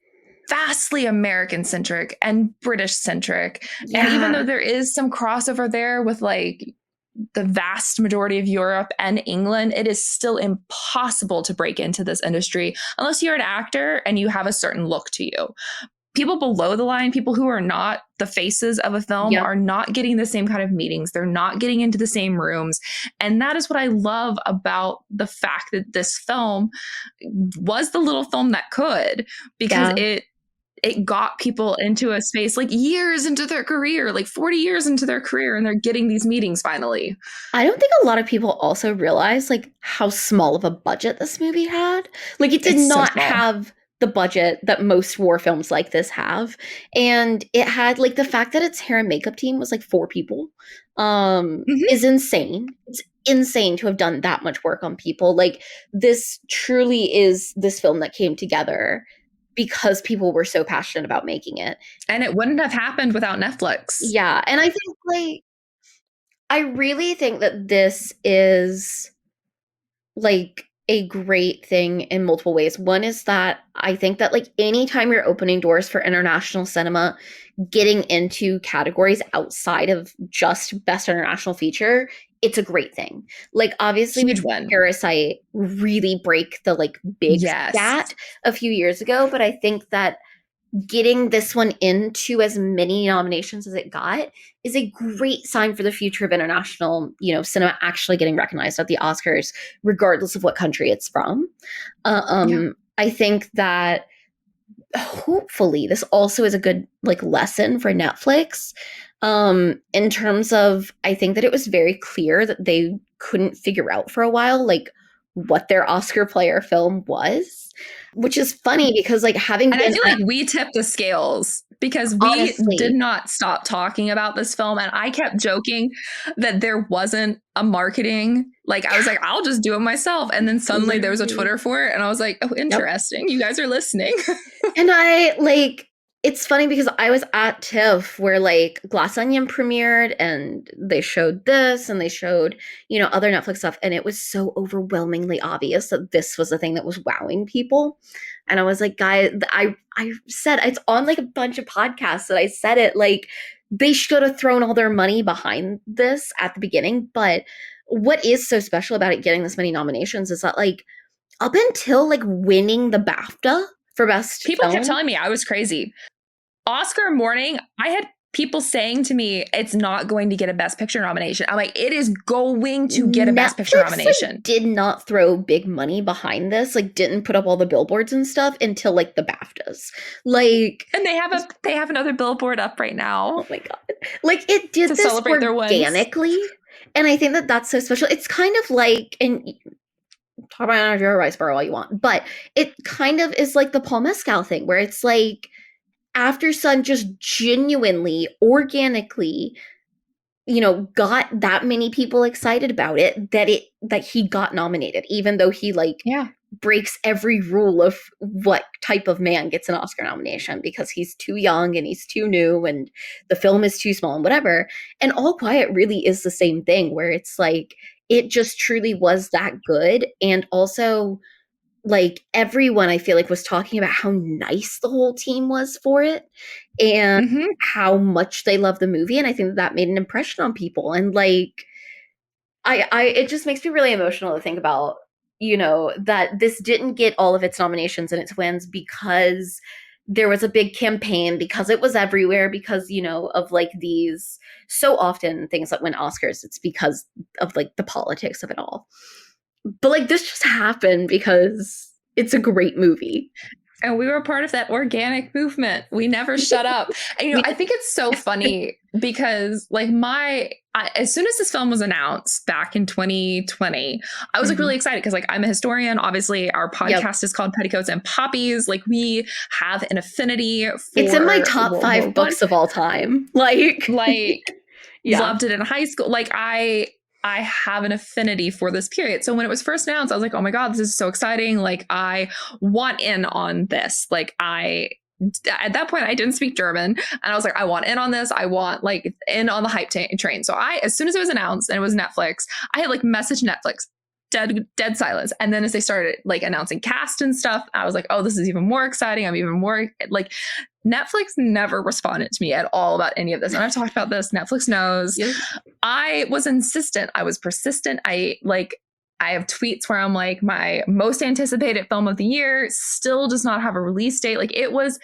vastly American centric and British centric. And even though there is some crossover there with like the vast majority of Europe and England, it is still impossible to break into this industry unless you're an actor and you have a certain look to you. People below the line, people who are not the faces of a film, are not getting the same kind of meetings. They're not getting into the same rooms. And that is what I love about the fact that this film was the little film that could, because it got people into a space like years into their career, like 40 years into their career, and they're getting these meetings finally. I don't think a lot of people also realize like how small of a budget this movie had. Like it did not have the budget that most war films like this have. And it had like the fact that its hair and makeup team was like 4 people is insane. It's insane to have done that much work on people. Like this truly is this film that came together because people were so passionate about making it. And it wouldn't have happened without Netflix. Yeah. And I think like, I really think that this is like a great thing in multiple ways. One is that I think that like anytime you're opening doors for international cinema, getting into categories outside of just best international feature, it's a great thing. Like obviously huge win. Parasite really break the like big stat a few years ago, but I think that getting this one into as many nominations as it got is a great sign for the future of international, cinema actually getting recognized at the Oscars, regardless of what country it's from. I think that hopefully this also is a good like lesson for Netflix in terms of, I think that it was very clear that they couldn't figure out for a while like what their Oscar player film was. Which is funny because like having and I feel like we tipped the scales because we honestly did not stop talking about this film, and I kept joking that there wasn't a marketing. Like I was like, I'll just do it myself, and then suddenly there was a Twitter for it, and I was like, oh, interesting. You guys are listening. And I like, it's funny because I was at TIFF where like Glass Onion premiered and they showed this and they showed, other Netflix stuff. And it was so overwhelmingly obvious that this was the thing that was wowing people. And I was like, guys, I said it's on like a bunch of podcasts that I said it, like they should have thrown all their money behind this at the beginning. But what is so special about it getting this many nominations is that like up until like winning the BAFTA for best people kept telling me I was crazy. Oscar morning, I had people saying to me, it's not going to get a Best Picture nomination. I'm like, it is going to get a Best Picture nomination. Like, did not throw big money behind this, like didn't put up all the billboards and stuff until like the BAFTAs. Like, and they have another billboard up right now. Oh my God. Like it did this organically. And I think that that's so special. It's kind of like, and talk about your rice bar all you want, but it kind of is like the Paul Mescal thing where it's like, After Sun just genuinely, organically, got that many people excited about it that he got nominated, even though he breaks every rule of what type of man gets an Oscar nomination because he's too young and he's too new and the film is too small and whatever. And All Quiet really is the same thing where it's like, it just truly was that good. And also, like everyone I feel like was talking about how nice the whole team was for it and how much they love the movie. And I think that made an impression on people. And like, it just makes me really emotional to think about, that this didn't get all of its nominations and its wins because there was a big campaign, because it was everywhere, because, of like these so often things that win Oscars, it's because of like the politics of it all. But like this just happened because it's a great movie. And we were part of that organic movement. We never shut up. And, I think it's so funny because like as soon as this film was announced back in 2020, I was like really excited because like I'm a historian. Obviously, our podcast is called Petticoats and Poppies. Like we have an affinity for it's in my top 5 books of all time. Like loved it in high school. Like I have an affinity for this period. So when it was first announced, I was like, oh my God, this is so exciting. Like I want in on this. Like I at that point I didn't speak German, and I was like, I want in on this. I want like in on the hype train. So as soon as it was announced and it was Netflix, I had like messaged Netflix. Dead silence. And then as they started like announcing cast and stuff, I was like, oh, this is even more exciting. I'm even more like, Netflix never responded to me at all about any of this. And I've talked about this. Netflix knows. Yep. I was insistent. I was persistent. I have tweets where I'm like, my most anticipated film of the year still does not have a release date. Like, it was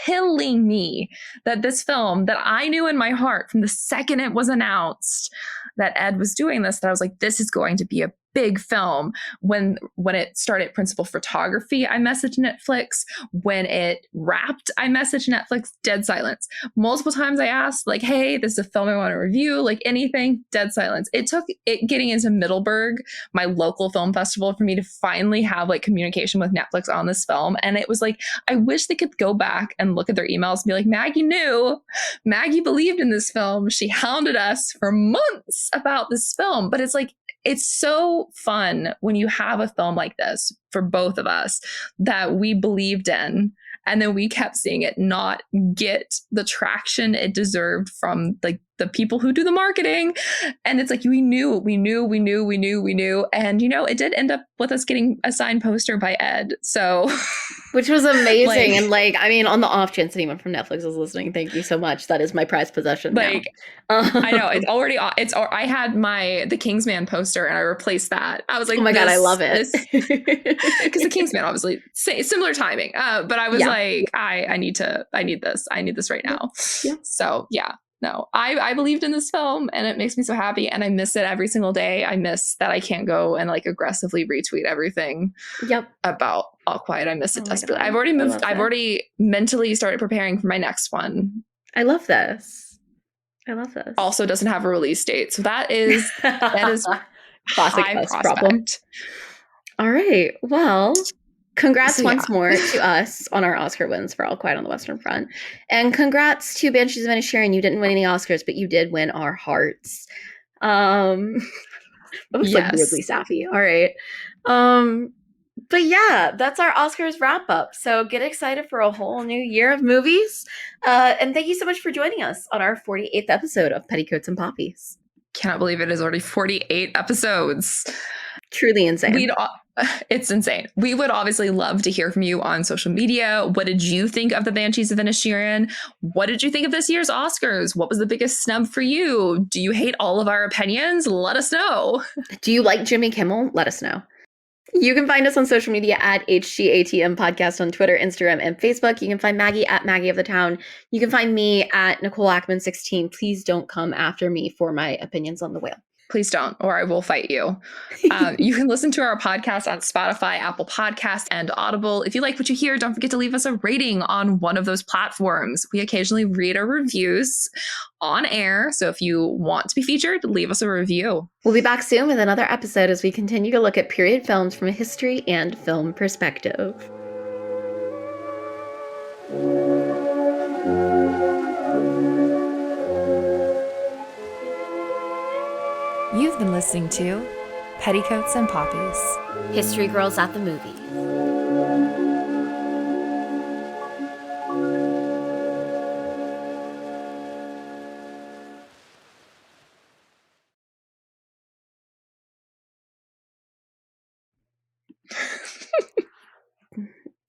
killing me that this film that I knew in my heart from the second it was announced that Ed was doing this, that I was like, this is going to be a big film. When it started principal photography, I messaged Netflix. When it wrapped, I messaged Netflix. Dead silence. Multiple times I asked, like, hey, this is a film I want to review, like anything. Dead silence. It took it getting into Middleburg, my local film festival, for me to finally have like communication with Netflix on this film. And it was like, I wish they could go back and look at their emails and be like, Maggie knew, Maggie believed in this film. She hounded us for months about this film. But it's like, it's so fun when you have a film like this for both of us that we believed in, and then we kept seeing it not get the traction it deserved from like the people who do the marketing. And it's like, we knew. And, you know, it did end up with us getting a signed poster by Ed. So, which was amazing. And like, I mean, on the off chance anyone from Netflix is listening, thank you so much. That is my prized possession. Like, I know I had the Kingsman poster and I replaced that. I was like, oh my God, I love it. Because the Kingsman, obviously similar timing. But I was like, I need this right now. Yeah. So yeah. No, I believed in this film and it makes me so happy, and I miss it every single day. I miss that I can't go and like aggressively retweet everything about All Quiet. I miss it desperately. I've already mentally started preparing for my next one. I love this. Also doesn't have a release date. So that is classic us problem. All right. Well, congrats once more to us on our Oscar wins for All Quiet on the Western Front. And congrats to Banshees of Inisherin. You didn't win any Oscars, but you did win our hearts. That was like weirdly sappy. All right. But yeah, that's our Oscars wrap up. So get excited for a whole new year of movies. And thank you so much for joining us on our 48th episode of Petticoats and Poppies. Cannot believe it is already 48 episodes. Truly insane. It's insane. We would obviously love to hear from you on social media. What did you think of the Banshees of Inisherin? What did you think of this year's Oscars? What was the biggest snub for you? Do you hate all of our opinions? Let us know. Do you like Jimmy Kimmel? Let us know. You can find us on social media at HGATM Podcast on Twitter, Instagram, and Facebook. You can find Maggie at Maggie of the Town. You can find me at Nicole Ackman 16. Please don't come after me for my opinions on The Whale. Please don't, or I will fight you. You can listen to our podcast on Spotify, Apple Podcasts, and Audible. If you like what you hear, don't forget to leave us a rating on one of those platforms. We occasionally read our reviews on air, so if you want to be featured, leave us a review. We'll be back soon with another episode as we continue to look at period films from a history and film perspective. You've been listening to Petticoats and Poppies. History Girls at the Movies.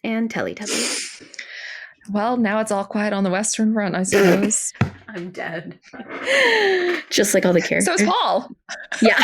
And Teletubbies. Well, now it's All Quiet on the Western Front, I suppose. I'm dead. Just like all the characters. So is Paul. Yeah.